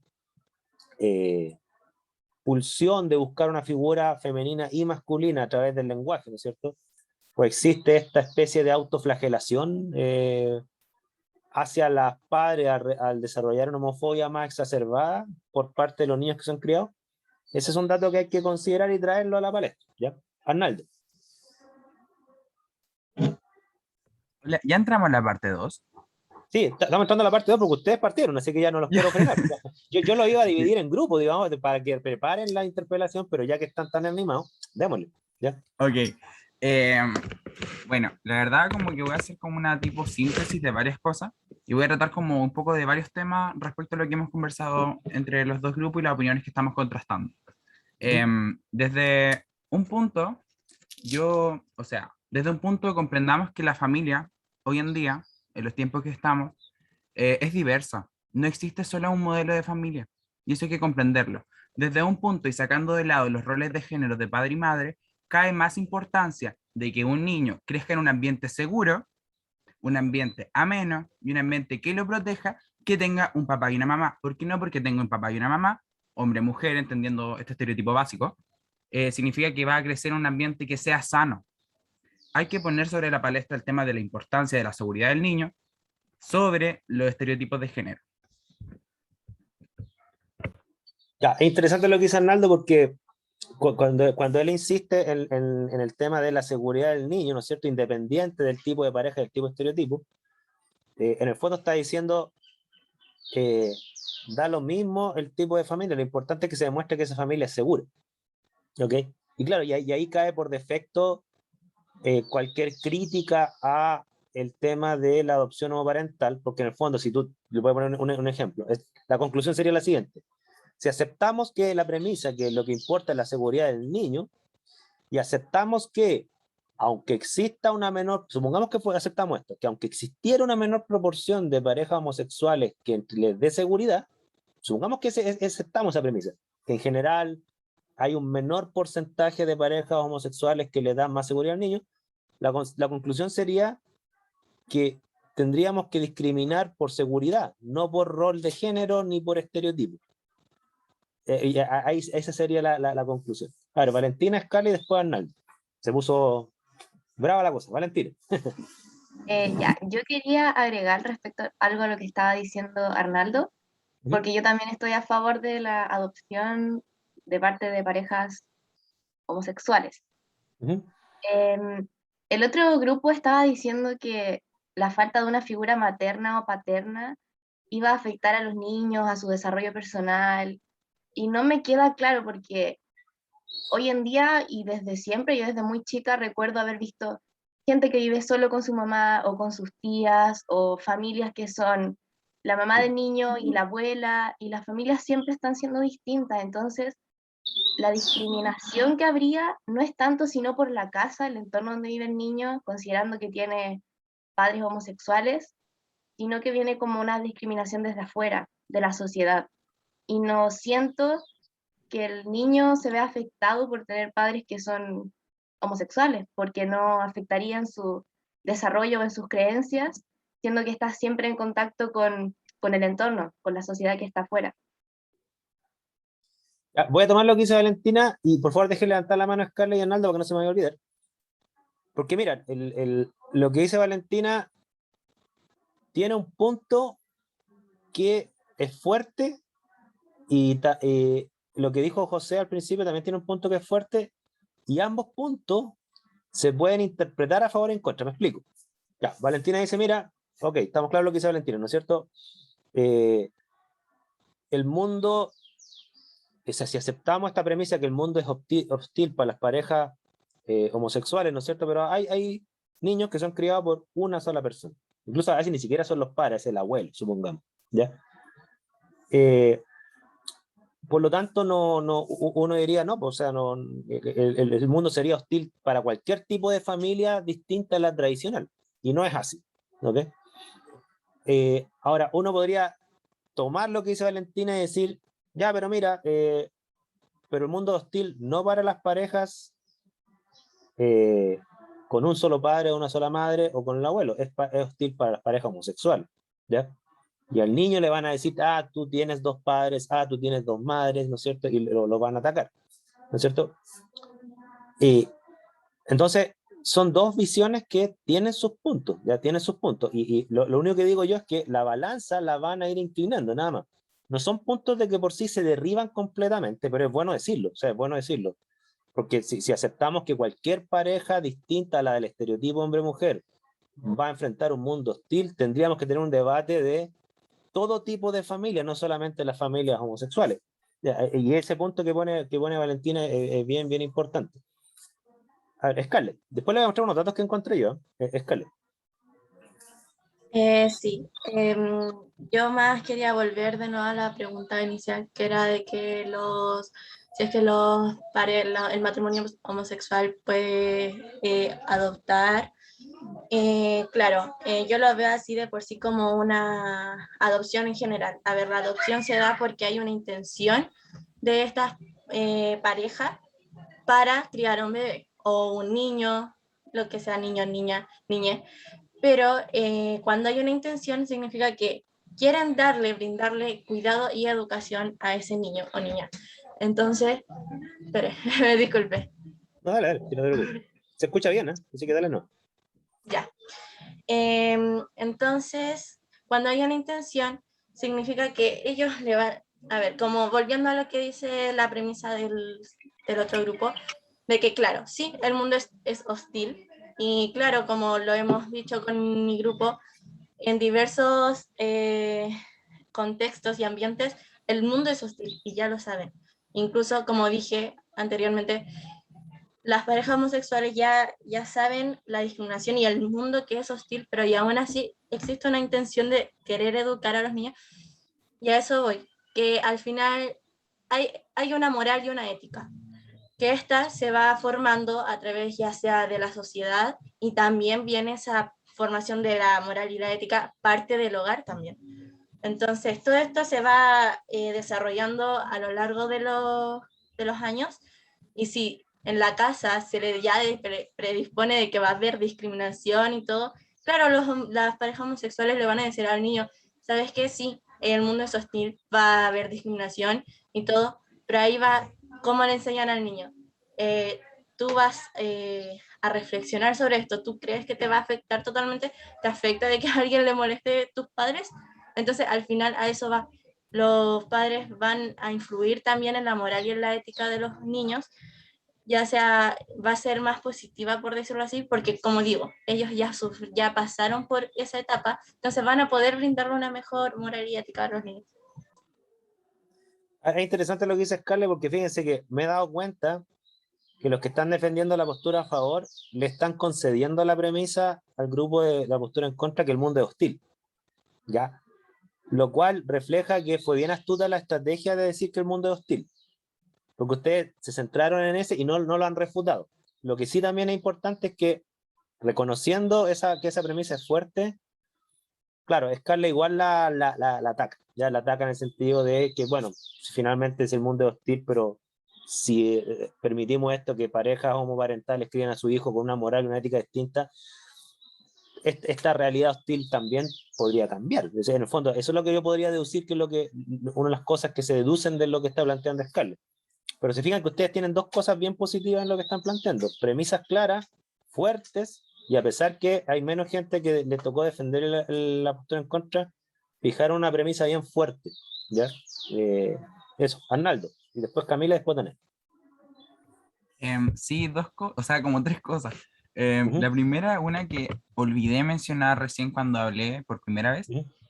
pulsión de buscar una figura femenina y masculina a través del lenguaje, ¿no es cierto? o existe esta especie de autoflagelación hacia las padres al desarrollar una homofobia más exacerbada por parte de los niños que son criados. Ese es un dato que hay que considerar y traerlo a la palestra. ¿Ya? Arnaldo. Ya entramos en la parte 2. Sí, estamos entrando a la parte 2 porque ustedes partieron, así que ya no los quiero frenar. Yo lo iba a dividir en grupos, digamos, para que preparen la interpelación, pero ya que están tan animados, démosle. ¿Ya? Ok. Bueno, la verdad como que voy a hacer como una tipo síntesis de varias cosas y voy a tratar como un poco de varios temas respecto a lo que hemos conversado entre los dos grupos y las opiniones que estamos contrastando. Desde un punto, desde un punto comprendamos que la familia hoy en día, en los tiempos que estamos, es diversa. No existe solo un modelo de familia y eso hay que comprenderlo. Desde un punto y sacando de lado los roles de género de padre y madre, cae más importancia de que un niño crezca en un ambiente seguro, un ambiente ameno y un ambiente que lo proteja, que tenga un papá y una mamá. ¿Por qué no? Porque tengo un papá y una mamá, hombre-mujer, entendiendo este estereotipo básico, significa que va a crecer en un ambiente que sea sano. Hay que poner sobre la palestra el tema de la importancia de la seguridad del niño sobre los estereotipos de género. Ya, es interesante lo que dice Arnaldo porque cuando él insiste en el tema de la seguridad del niño, ¿no es cierto?, independiente del tipo de pareja, del tipo de estereotipo, en el fondo está diciendo da lo mismo el tipo de familia, lo importante es que se demuestre que esa familia es segura. ¿Ok? Y claro, y ahí cae por defecto cualquier crítica a el tema de la adopción homoparental, porque en el fondo, si tú le voy a poner un ejemplo, la conclusión sería la siguiente: si aceptamos que la premisa, que lo que importa es la seguridad del niño, y aceptamos que, aunque exista una menor, supongamos que aceptamos esto, que aunque existiera una menor proporción de parejas homosexuales que les dé seguridad, supongamos que aceptamos esa premisa, que en general hay un menor porcentaje de parejas homosexuales que le dan más seguridad al niño, la conclusión sería que tendríamos que discriminar por seguridad, no por rol de género ni por estereotipo. Esa sería la conclusión. A ver, Valentina, Scarlett y después Arnaldo. Se puso brava la cosa. Valentina. Ya, yo quería agregar respecto a algo a lo que estaba diciendo Arnaldo, porque yo también estoy a favor de la adopción de parte de parejas homosexuales. El otro grupo estaba diciendo que la falta de una figura materna o paterna iba a afectar a los niños, a su desarrollo personal, y no me queda claro porque hoy en día y desde siempre, yo desde muy chica recuerdo haber visto gente que vive solo con su mamá o con sus tías, o familias que son la mamá del niño y la abuela, y las familias siempre están siendo distintas. Entonces la discriminación que habría no es tanto sino por la casa, el entorno donde vive el niño, considerando que tiene padres homosexuales, sino que viene como una discriminación desde afuera, de la sociedad. Y no siento que el niño se vea afectado por tener padres que son homosexuales, porque no afectarían su desarrollo o en sus creencias, siendo que está siempre en contacto con el entorno, con la sociedad que está afuera. Voy a tomar lo que dice Valentina y por favor dejen levantar la mano a Scarlett y Arnaldo porque no se me vaya a olvidar. Porque mira, lo que dice Valentina tiene un punto que es fuerte y lo que dijo José al principio también tiene un punto que es fuerte y ambos puntos se pueden interpretar a favor y en contra. Me explico. Ya, Valentina dice, mira, ok, estamos claros lo que dice Valentina, ¿no es cierto? El mundo, si aceptamos esta premisa que el mundo es hostil para las parejas homosexuales, ¿no es cierto? Pero hay niños que son criados por una sola persona. Incluso a veces ni siquiera son los padres, es el abuelo, supongamos. ¿Ya? Por lo tanto, uno diría, no, pues, o sea, el mundo sería hostil para cualquier tipo de familia distinta a la tradicional. Y no es así. ¿Okay? Ahora, uno podría tomar lo que dice Valentina y decir, ya, pero mira, pero el mundo es hostil no para las parejas con un solo padre o una sola madre o con el abuelo, es hostil para las parejas homosexuales. ¿Ya? Y al niño le van a decir, tú tienes dos padres, tú tienes dos madres, ¿no es cierto? Y lo van a atacar, ¿no es cierto? Y entonces, son dos visiones que tienen sus puntos, ya tienen sus puntos, y lo único que digo yo es que la balanza la van a ir inclinando, nada más. No son puntos de que por sí se derriban completamente, pero es bueno decirlo, o sea, es bueno decirlo, porque si aceptamos que cualquier pareja distinta a la del estereotipo hombre-mujer va a enfrentar un mundo hostil, tendríamos que tener un debate de todo tipo de familias, no solamente las familias homosexuales. Y ese punto que pone Valentina es bien, bien importante. A ver, Scarlett, después le voy a mostrar unos datos que encontré yo. Scarlett. Sí, yo más quería volver de nuevo a la pregunta inicial, que era de que si es que el matrimonio homosexual puede adoptar. Claro, yo lo veo así de por sí como una adopción en general. A ver, la adopción se da porque hay una intención de estas parejas para criar un bebé o un niño, lo que sea, niño, niña, niñe. Pero cuando hay una intención significa que quieren brindarle cuidado y educación a ese niño o niña. Entonces, espere, disculpe. No, dale, no te preocupes. Se escucha bien, ¿eh? Así que dale no. Ya. Entonces, cuando hay una intención, significa que ellos le van, a ver, como volviendo a lo que dice la premisa del otro grupo, de que claro, sí, el mundo es hostil, y claro, como lo hemos dicho con mi grupo, en diversos contextos y ambientes, el mundo es hostil, y ya lo saben. Incluso, como dije anteriormente, las parejas homosexuales ya saben la discriminación y el mundo que es hostil, pero y aún así existe una intención de querer educar a los niños, y a eso voy, que al final hay una moral y una ética, que esta se va formando a través ya sea de la sociedad, y también viene esa formación de la moral y la ética parte del hogar también. Entonces, todo esto se va desarrollando a lo largo de los años, y si en la casa se le ya predispone de que va a haber discriminación y todo, claro, las parejas homosexuales le van a decir al niño, ¿sabes qué? Sí, el mundo es hostil, va a haber discriminación y todo, pero ahí va cómo le enseñan al niño. Tú vas a reflexionar sobre esto, ¿tú crees que te va a afectar totalmente? ¿Te afecta de que a alguien le moleste tus padres? Entonces, al final, a eso va. Los padres van a influir también en la moral y en la ética de los niños, ya sea, va a ser más positiva, por decirlo así, porque como digo, ellos ya pasaron por esa etapa, entonces van a poder brindarle una mejor moral y ética a los niños. Es interesante lo que dice Scarlett, porque fíjense que me he dado cuenta que los que están defendiendo la postura a favor le están concediendo la premisa al grupo de la postura en contra, que el mundo es hostil, ¿ya? Lo cual refleja que fue bien astuta la estrategia de decir que el mundo es hostil, porque ustedes se centraron en ese y no lo han refutado. Lo que sí también es importante es que, reconociendo que esa premisa es fuerte, claro, Scarlett igual la ataca, ya la ataca en el sentido de que, bueno, finalmente es el mundo hostil, pero si permitimos esto, que parejas homoparentales crían a su hijo con una moral y una ética distinta, esta realidad hostil también podría cambiar. O sea, en el fondo, eso es lo que yo podría deducir, que es una de las cosas que se deducen de lo que está planteando Scarlett. Pero se fijan que ustedes tienen dos cosas bien positivas en lo que están planteando: premisas claras, fuertes, y a pesar que hay menos gente que le tocó defender la postura en contra, fijaron una premisa bien fuerte, ¿ya? Eso, Arnaldo, y después Camila, y después Tanel. Sí, o sea, como tres cosas. La primera, una que olvidé mencionar recién cuando hablé por primera vez,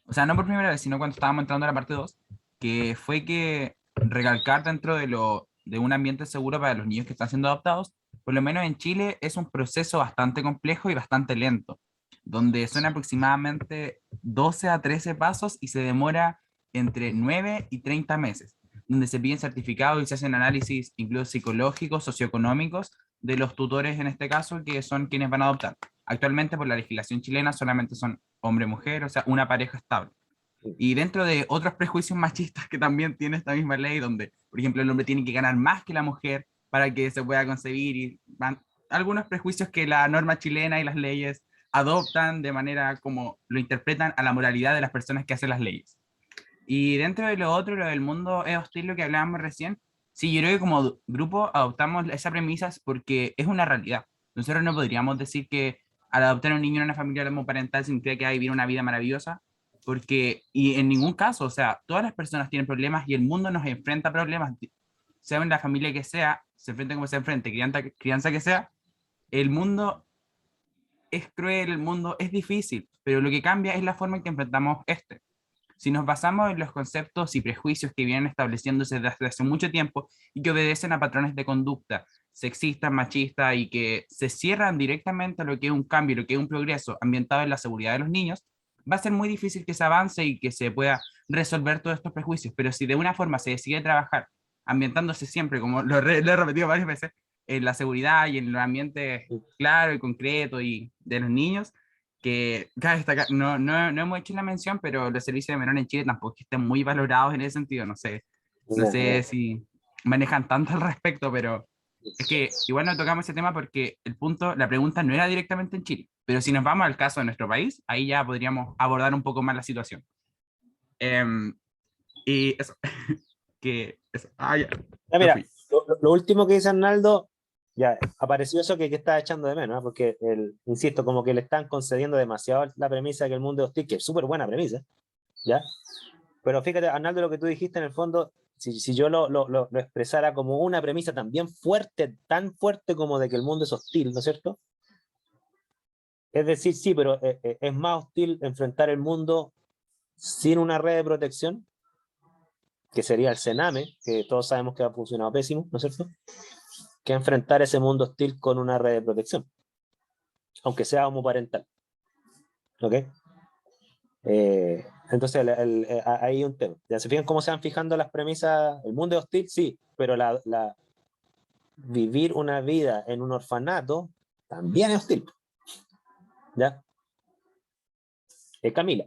o sea, no por primera vez, sino cuando estábamos entrando a la parte 2, que fue que recalcar dentro de un ambiente seguro para los niños que están siendo adoptados, por lo menos en Chile, es un proceso bastante complejo y bastante lento, donde son aproximadamente 12 a 13 pasos y se demora entre 9 y 30 meses, donde se piden certificados y se hacen análisis incluso psicológicos, socioeconómicos de los tutores en este caso, que son quienes van a adoptar. Actualmente por la legislación chilena solamente son hombre-mujer, o sea, una pareja estable. Y dentro de otros prejuicios machistas que también tiene esta misma ley, donde, por ejemplo, el hombre tiene que ganar más que la mujer para que se pueda concebir, y algunos prejuicios que la norma chilena y las leyes adoptan de manera como lo interpretan a la moralidad de las personas que hacen las leyes. Y dentro de lo otro, lo del mundo es hostil, lo que hablábamos recién, sí, yo creo que como grupo adoptamos esa premisa porque es una realidad. nosotros no podríamos decir que al adoptar a un niño en una familia homoparental significa que va a vivir una vida maravillosa, porque, y en ningún caso, o sea, todas las personas tienen problemas y el mundo nos enfrenta a problemas, sea en la familia que sea, se enfrente como se enfrente, crianza que sea, el mundo es cruel, el mundo es difícil, pero lo que cambia es la forma en que enfrentamos este. Si nos basamos en los conceptos y prejuicios que vienen estableciéndose desde hace mucho tiempo y que obedecen a patrones de conducta sexistas, machistas y que se cierran directamente a lo que es un cambio, lo que es un progreso ambientado en la seguridad de los niños, va a ser muy difícil que se avance y que se pueda resolver todos estos prejuicios. Pero si de una forma se decide trabajar ambientándose siempre, como lo he repetido varias veces, en la seguridad y en el ambiente claro y concreto y de los niños, que cabe destacar, no hemos hecho la mención, pero los servicios de menor en Chile tampoco es que estén muy valorados en ese sentido, no sé si manejan tanto al respecto, pero es que igual no tocamos ese tema porque la pregunta no era directamente en Chile, pero si nos vamos al caso de nuestro país, ahí ya podríamos abordar un poco más la situación. Y eso, eso. Ya. Ya, mira, lo último que dice Arnaldo, ya apareció eso que está echando de menos, ¿no? Porque, insisto, como que le están concediendo demasiado la premisa de que el mundo es hostil, que es súper buena premisa, ¿ya? Pero fíjate, Arnaldo, lo que tú dijiste en el fondo, si yo lo expresara como una premisa también fuerte, tan fuerte como de que el mundo es hostil, ¿no es cierto? Es decir, sí, pero es más hostil enfrentar el mundo sin una red de protección, que sería el Sename, que todos sabemos que ha funcionado pésimo, ¿no es cierto?, que enfrentar ese mundo hostil con una red de protección, aunque sea homoparental. ¿Ok? Entonces, ahí hay un tema. ¿Ya se fijan cómo se van fijando las premisas? El mundo es hostil, sí, pero vivir una vida en un orfanato también es hostil. ¿Ya? Camila.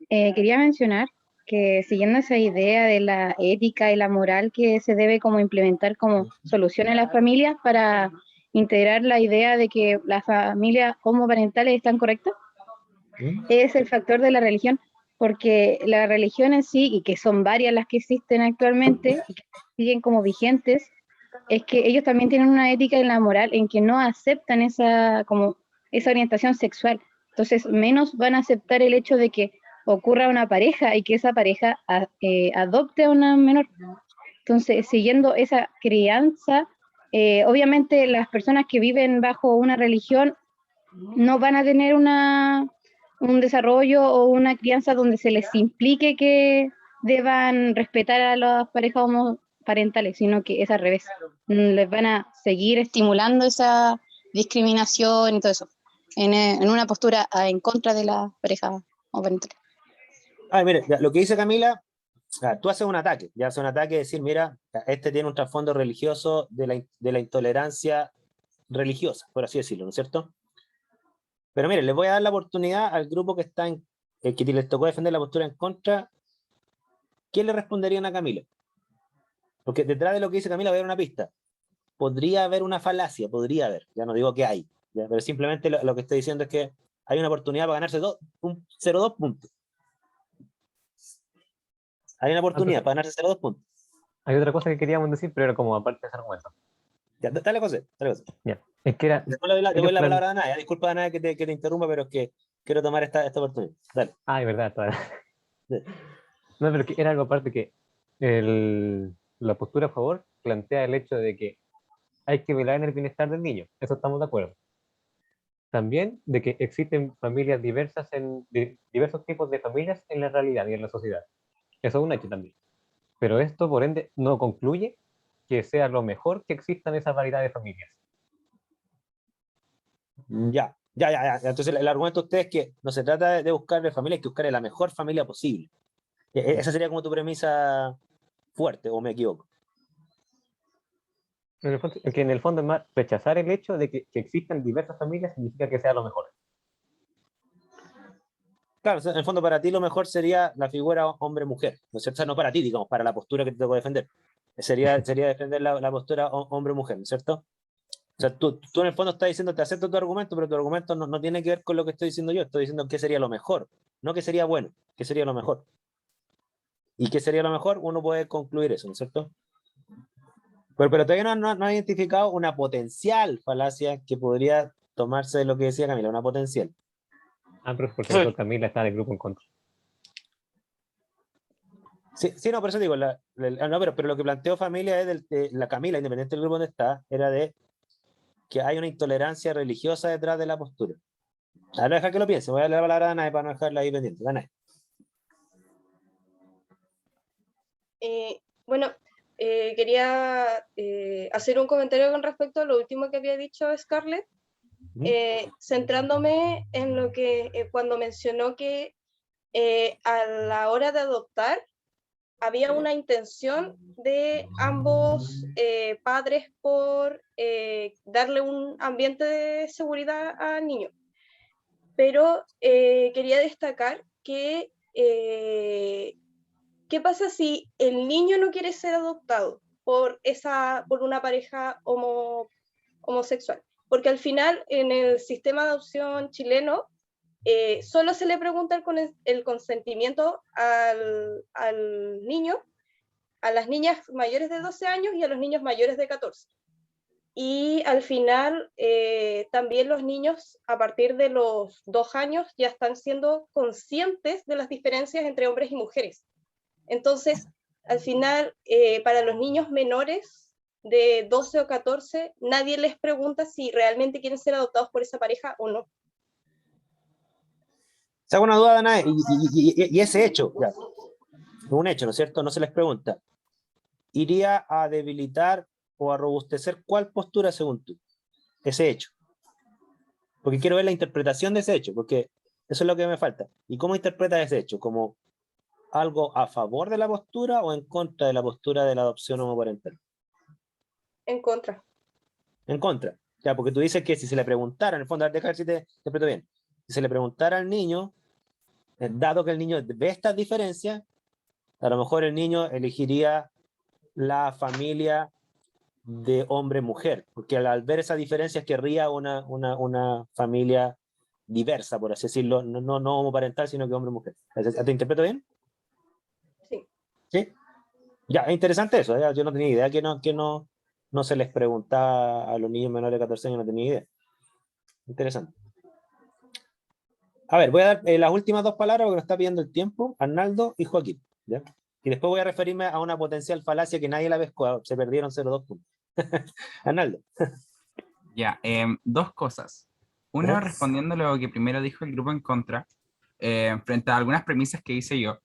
Quería mencionar que siguiendo esa idea de la ética y la moral que se debe como implementar como solución en las familias para integrar la idea de que las familias homoparentales están correctas, es el factor de la religión, porque la religión en sí, y que son varias las que existen actualmente y que siguen como vigentes, es que ellos también tienen una ética y la moral en que no aceptan esa orientación sexual. Entonces, menos van a aceptar el hecho de que ocurra una pareja y que esa pareja adopte a una menor. Entonces, siguiendo esa crianza, obviamente las personas que viven bajo una religión no van a tener un desarrollo o una crianza donde se les implique que deban respetar a las parejas homoparentales, sino que es al revés. Les van a seguir estimulando esa discriminación y todo eso, en una postura en contra de la pareja homoparental. Mire, lo que dice Camila, tú haces un ataque, ya haces un ataque de decir, mira, este tiene un trasfondo religioso de la intolerancia religiosa, por así decirlo, ¿no es cierto? Pero mire, les voy a dar la oportunidad al grupo que está que les tocó defender la postura en contra. ¿Qué le responderían a Camila? Porque detrás de lo que dice Camila voy a dar una pista. Podría haber una falacia, podría haber, ya no digo que hay, ¿ya? Pero simplemente lo que estoy diciendo es que hay una oportunidad para ganarse 0,2 puntos. Hay una oportunidad para ganarse 0,2 puntos. Hay otra cosa que queríamos decir, pero era como aparte de ese argumento. Ya, dale, José. Ya. Es que era. Después le doy la palabra a Naya. Disculpa, Naya, que te interrumpa, pero es que quiero tomar esta oportunidad. Dale. Es verdad. No, pero que era algo aparte que la postura a favor plantea el hecho de que hay que velar en el bienestar del niño. Eso estamos de acuerdo. También de que existen familias diversas, diversos tipos de familias en la realidad y en la sociedad. Eso es un hecho también. Pero esto, por ende, no concluye que sea lo mejor que existan esa variedad de familias. Ya. Entonces el argumento de ustedes es que no se trata de buscarle familia, hay que buscarle la mejor familia posible. Esa sería como tu premisa fuerte, ¿o me equivoco? Que en el fondo es más rechazar el hecho de que existan diversas familias significa que sea lo mejor. Claro, en el fondo para ti lo mejor sería la figura hombre-mujer, ¿no es cierto? O sea, no para ti, digamos, para la postura que te tocó defender. Sería defender la postura hombre-mujer, ¿no es cierto? O sea, tú en el fondo estás diciendo, te acepto tu argumento, pero tu argumento no tiene que ver con lo que estoy diciendo yo. Estoy diciendo qué sería lo mejor, no qué sería bueno, qué sería lo mejor. ¿Y qué sería lo mejor? Uno puede concluir eso, ¿no es cierto? Pero todavía no ha identificado una potencial falacia que podría tomarse de lo que decía Camila, una potencial. Ah, pero por cierto, Camila está en el grupo en contra. Sí, sí, no, por eso digo, no, pero lo que planteó familia es la Camila, independiente del grupo donde está, era de que hay una intolerancia religiosa detrás de la postura. Ahora deja que lo piense, voy a darle la palabra a Danae para no dejarla ahí pendiente. Danae. Bueno, quería hacer un comentario con respecto a lo último que había dicho Scarlett, centrándome en lo que cuando mencionó que a la hora de adoptar había una intención de ambos padres por darle un ambiente de seguridad al niño. Pero quería destacar que ¿qué pasa si el niño no quiere ser adoptado por una pareja homosexual? Porque al final en el sistema de adopción chileno solo se le pregunta el consentimiento al niño, a las niñas mayores de 12 años y a los niños mayores de 14. Y al final también los niños a partir de los 2 años ya están siendo conscientes de las diferencias entre hombres y mujeres. Entonces, al final, para los niños menores de 12 o 14, nadie les pregunta si realmente quieren ser adoptados por esa pareja o no. Se hago una duda, Danae, y ese hecho, ya, un hecho, ¿no es cierto? No se les pregunta. ¿Iría a debilitar o a robustecer cuál postura según tú? Ese hecho. Porque quiero ver la interpretación de ese hecho, porque eso es lo que me falta. ¿Y cómo interpretas ese hecho? ¿Como algo a favor de la postura o en contra de la postura de la adopción homoparental? En contra. En contra. Ya, porque tú dices que si se le preguntara, en el fondo, deja ver si te interpreto bien. Si se le preguntara al niño, dado que el niño ve estas diferencias, a lo mejor el niño elegiría la familia de hombre-mujer, porque al ver esas diferencias querría una familia diversa, por así decirlo, no homoparental, sino que hombre-mujer. ¿Te interpreto bien? Sí. ¿Sí? Ya, es interesante eso, ¿eh? Yo no tenía idea que no se les preguntaba a los niños menores de 14 años, no tenía idea. Interesante. A ver, voy a dar las últimas dos palabras porque nos está pidiendo el tiempo, Arnaldo y Joaquín, ¿ya? Y después voy a referirme a una potencial falacia que nadie la pescó, se perdieron 0,2 puntos. Arnaldo. Ya, dos cosas. Uno, respondiendo a lo que primero dijo el grupo en contra, frente a algunas premisas que hice yo,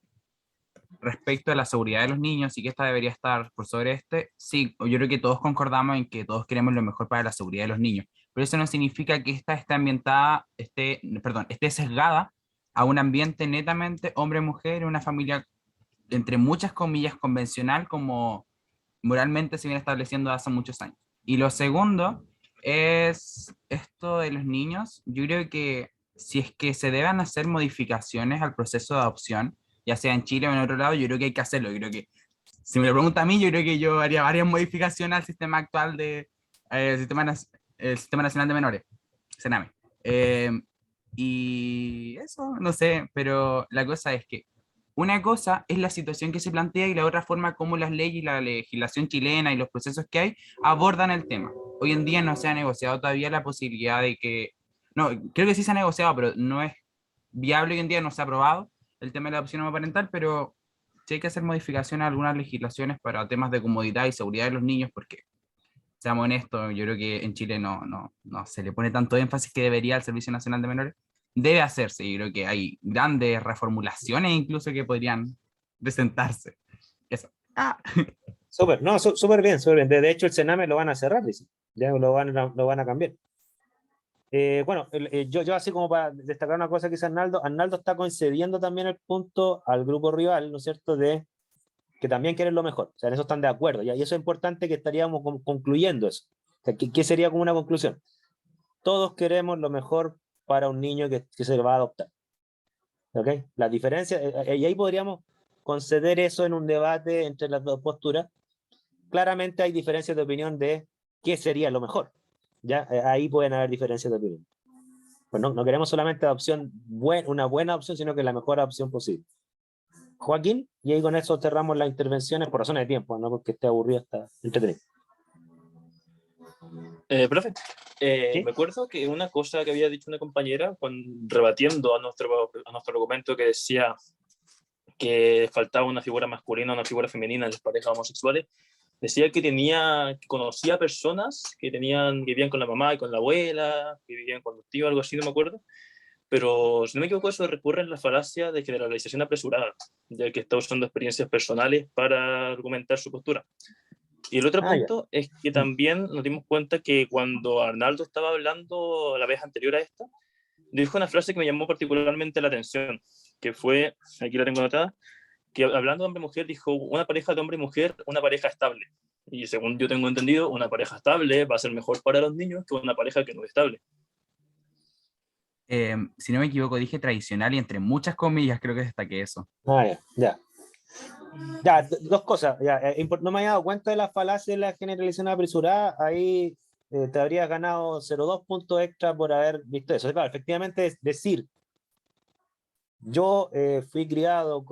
respecto a la seguridad de los niños y que esta debería estar por sobre sí, yo creo que todos concordamos en que todos queremos lo mejor para la seguridad de los niños, pero eso no significa que esta esté sesgada a un ambiente netamente hombre-mujer, una familia entre muchas comillas convencional como moralmente se viene estableciendo hace muchos años. Y lo segundo es esto de los niños. Yo creo que si es que se deben hacer modificaciones al proceso de adopción, ya sea en Chile o en otro lado, yo creo que hay que hacerlo. Yo creo que, si me lo pregunta a mí, yo creo que yo haría varias modificaciones al sistema actual el sistema Nacional de Menores, CENAME. Y eso, no sé, pero la cosa es que una cosa es la situación que se plantea y la otra forma como las leyes y la legislación chilena y los procesos que hay abordan el tema. Hoy en día no se ha negociado todavía la posibilidad de que, no, creo que sí se ha negociado, pero no es viable hoy en día, no se ha aprobado el tema de la adopción homoparental, pero sí hay que hacer modificaciones a algunas legislaciones para temas de comodidad y seguridad de los niños, porque, seamos honestos, yo creo que en Chile no se le pone tanto énfasis que debería al Servicio Nacional de Menores. Debe hacerse, yo creo que hay grandes reformulaciones incluso que podrían presentarse. Eso. Súper, no, súper bien, súper bien. De hecho, el Sename lo van a cerrar, dice. Ya lo van a cambiar. Bueno, yo así como para destacar una cosa que dice Arnaldo está concediendo también el punto al grupo rival, ¿no es cierto?, de que también quieren lo mejor. O sea, en eso están de acuerdo. ¿Ya? Y eso es importante que estaríamos concluyendo eso. O sea, ¿qué sería como una conclusión? Todos queremos lo mejor para un niño que se va a adoptar. ¿Ok? La diferencia, y ahí podríamos conceder eso en un debate entre las dos posturas. Claramente hay diferencias de opinión de qué sería lo mejor. ¿Ya? Ahí pueden haber diferencias de opinión. Pues no queremos solamente una buena opción, sino que la mejor opción posible. Joaquín, y ahí con eso cerramos las intervenciones por razones de tiempo, no porque esté aburrido, está entretenido. Profe, ¿Sí? me acuerdo que una cosa que había dicho una compañera rebatiendo a nuestro argumento que decía que faltaba una figura masculina, una figura femenina en las parejas homosexuales, decía que conocía personas que vivían con la mamá y con la abuela, que vivían con los tíos, algo así, no me acuerdo, pero si no me equivoco eso recurre en la falacia de generalización apresurada, ya que está usando experiencias personales para argumentar su postura. Y el otro Ah, ya. punto es que también nos dimos cuenta que cuando Arnaldo estaba hablando la vez anterior a esta, dijo una frase que me llamó particularmente la atención, que fue, aquí la tengo anotada, que hablando de hombre-mujer dijo, una pareja de hombre y mujer, una pareja estable. Y según yo tengo entendido, una pareja estable va a ser mejor para los niños que una pareja que no es estable. Si no me equivoco, dije tradicional y entre muchas comillas creo que destaqué eso. Ah, ya, ya. Ya, dos cosas. Ya, no me había dado cuenta de la falacia de la generalización apresurada. Ahí te habrías ganado 0,2 puntos extra por haber visto eso. Claro, efectivamente es decir, yo fui criado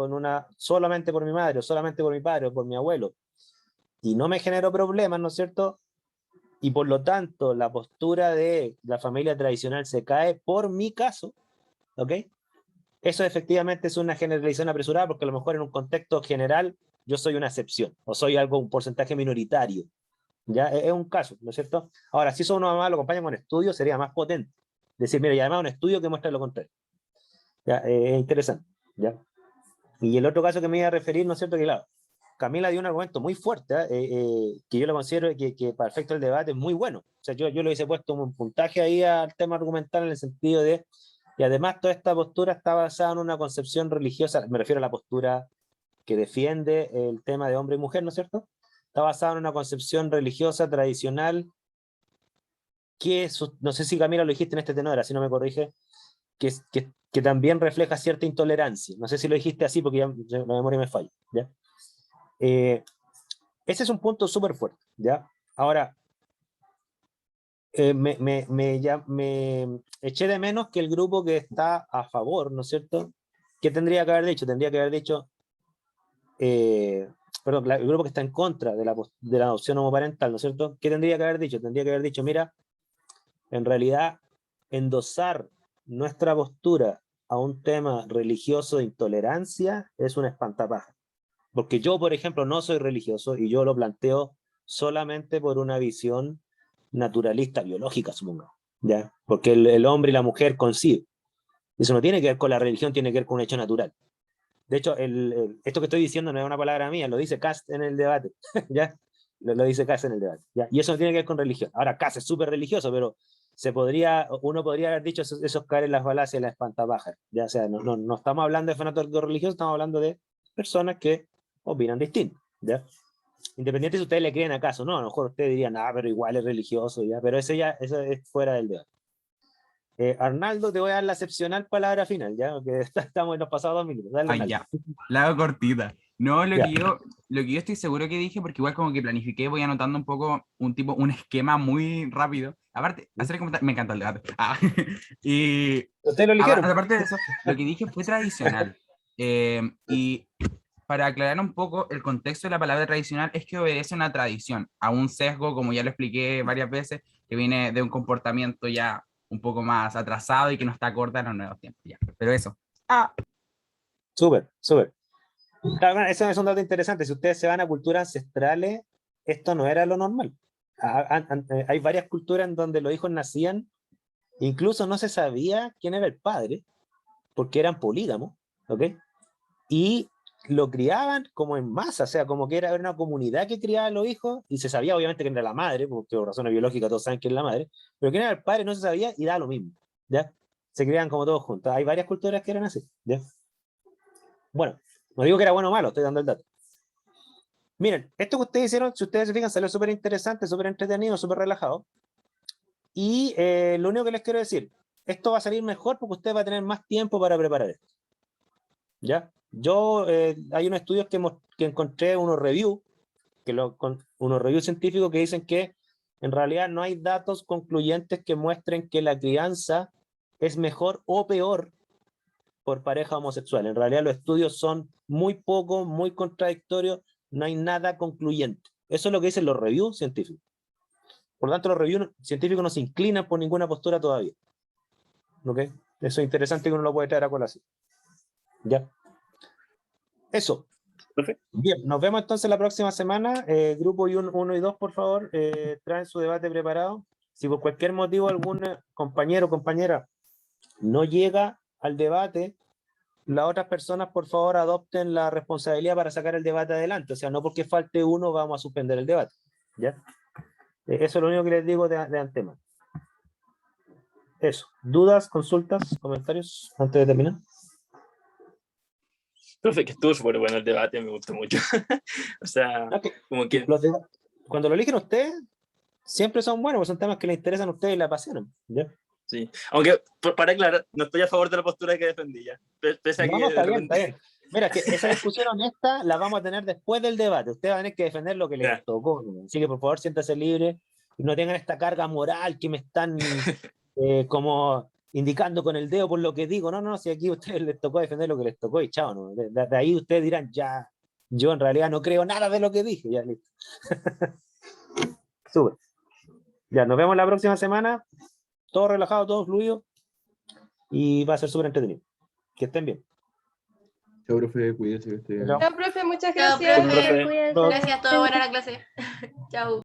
solamente por mi madre, o solamente por mi padre, o por mi abuelo, y no me generó problemas, ¿no es cierto? Y por lo tanto, la postura de la familia tradicional se cae por mi caso, ¿ok? Eso efectivamente es una generalización apresurada porque a lo mejor en un contexto general yo soy una excepción o soy un porcentaje minoritario. ¿Ya? Es un caso, ¿no es cierto? Ahora, si eso uno además lo acompaña con estudios, sería más potente. Decir, mira, y además un estudio que muestra lo contrario. ¿Ya? Es interesante. ¿Ya? Y el otro caso que me iba a referir, ¿no es cierto? Que claro, Camila dio un argumento muy fuerte, que yo lo considero que para efecto del debate es muy bueno. O sea, yo le hubiese puesto un puntaje ahí al tema argumental en el sentido de, y además toda esta postura está basada en una concepción religiosa, me refiero a la postura que defiende el tema de hombre y mujer, ¿no es cierto? Está basada en una concepción religiosa tradicional que, no sé si Camila lo dijiste en este tenor, así no me corrige, que también refleja cierta intolerancia. No sé si lo dijiste así porque ya la memoria me falla. ¿Ya? Ese es un punto súper fuerte. ¿Ya? Ahora, me eché de menos que el grupo que está a favor, ¿no es cierto? ¿Qué tendría que haber dicho? Tendría que haber dicho, perdón, el grupo que está en contra de la adopción homoparental, ¿no es cierto? ¿Qué tendría que haber dicho? Tendría que haber dicho, mira, en realidad, endosar nuestra postura a un tema religioso de intolerancia es un espantapajas. Porque yo, por ejemplo, no soy religioso y yo lo planteo solamente por una visión naturalista, biológica, supongo. ¿Ya? Porque el hombre y la mujer conciben. Eso no tiene que ver con la religión, tiene que ver con un hecho natural. De hecho, esto que estoy diciendo no es una palabra mía, lo dice Kast en el debate. ¿Ya? Lo dice Kast en el debate. ¿Ya? Y eso no tiene que ver con religión. Ahora, Kast es súper religioso, pero uno podría haber dicho esos caer en las falacias y las espantapajas. ¿Ya? O sea, no estamos hablando de fanáticos religiosos, estamos hablando de personas que opinan distinto. ¿Ya? Independiente si ustedes le creen acaso, no, a lo mejor ustedes dirían, pero igual es religioso, ¿ya? Pero eso es fuera del debate. Arnaldo, te voy a dar la excepcional palabra final, ¿ya? Porque estamos en los pasados 2 minutos. Dale, Ay, ya, la hago cortita. No, lo que yo estoy seguro que dije, porque igual como que planifiqué, voy anotando un poco un esquema muy rápido. Aparte, hacer el comentario, me encanta el debate. Y ustedes lo eligieron. Aparte de eso, lo que dije fue tradicional. Y para aclarar un poco, el contexto de la palabra tradicional es que obedece a una tradición, a un sesgo, como ya lo expliqué varias veces, que viene de un comportamiento ya un poco más atrasado y que no está acorde a los nuevos tiempos. Ya. Pero eso. Súper, súper. Claro, eso es un dato interesante. Si ustedes se van a culturas ancestrales, esto no era lo normal. Hay varias culturas en donde los hijos nacían, incluso no se sabía quién era el padre, porque eran polígamos, ¿ok? Y lo criaban como en masa, o sea, como que era una comunidad que criaba a los hijos, y se sabía obviamente quién era la madre, porque por razones biológicas todos saben quién es la madre, pero quién era el padre no se sabía y daba lo mismo, ¿ya? Se criaban como todos juntos. Hay varias culturas que eran así, ¿ya? Bueno, no digo que era bueno o malo, estoy dando el dato. Miren, esto que ustedes hicieron, si ustedes se fijan, salió súper interesante, súper entretenido, súper relajado. Y lo único que les quiero decir, esto va a salir mejor porque usted va a tener más tiempo para preparar esto. ¿Ya? Hay unos estudios que encontré, unos reviews científicos que dicen que en realidad no hay datos concluyentes que muestren que la crianza es mejor o peor por pareja homosexual. En realidad los estudios son muy pocos, muy contradictorios, no hay nada concluyente. Eso es lo que dicen los reviews científicos. Por lo tanto, los reviews científicos no se inclinan por ninguna postura todavía. ¿Ok? Eso es interesante que uno lo puede traer a colación. ¿Ya? Eso. Perfecto. Bien, nos vemos entonces la próxima semana. Grupo 1 y 2, por favor, traen su debate preparado. Si por cualquier motivo algún compañero o compañera no llega al debate, las otras personas, por favor, adopten la responsabilidad para sacar el debate adelante. O sea, no porque falte uno vamos a suspender el debate. ¿Ya? Eso es lo único que les digo de antemano. Eso. ¿Dudas, consultas, comentarios antes de terminar? Profe, que estuvo súper bueno el debate, me gustó mucho. O sea, como que... Cuando lo eligen ustedes, siempre son buenos, porque son temas que les interesan a ustedes y les apasionan. ¿Ya? Sí, aunque para aclarar, no estoy a favor de la postura que defendí ya. Pese a que No, está de bien, repente- está bien. Mira, que esa discusión honesta la vamos a tener después del debate. Ustedes van a tener que defender lo que les tocó, ¿no? Así que por favor siéntanse libres y no tengan esta carga moral que me están como indicando con el dedo por lo que digo. No, no, si aquí a ustedes les tocó defender lo que les tocó y chao, ¿no? De ahí ustedes dirán, ya, yo en realidad no creo nada de lo que dije. Ya, listo. Súper. Ya, nos vemos la próxima semana. Todo relajado, todo fluido. Y va a ser súper entretenido. Que estén bien. Chao, profe, cuídese que esté bien. Chao. Chao, profe, muchas Chao, gracias. profe. Profe. Gracias, todo buena la clase. Chao.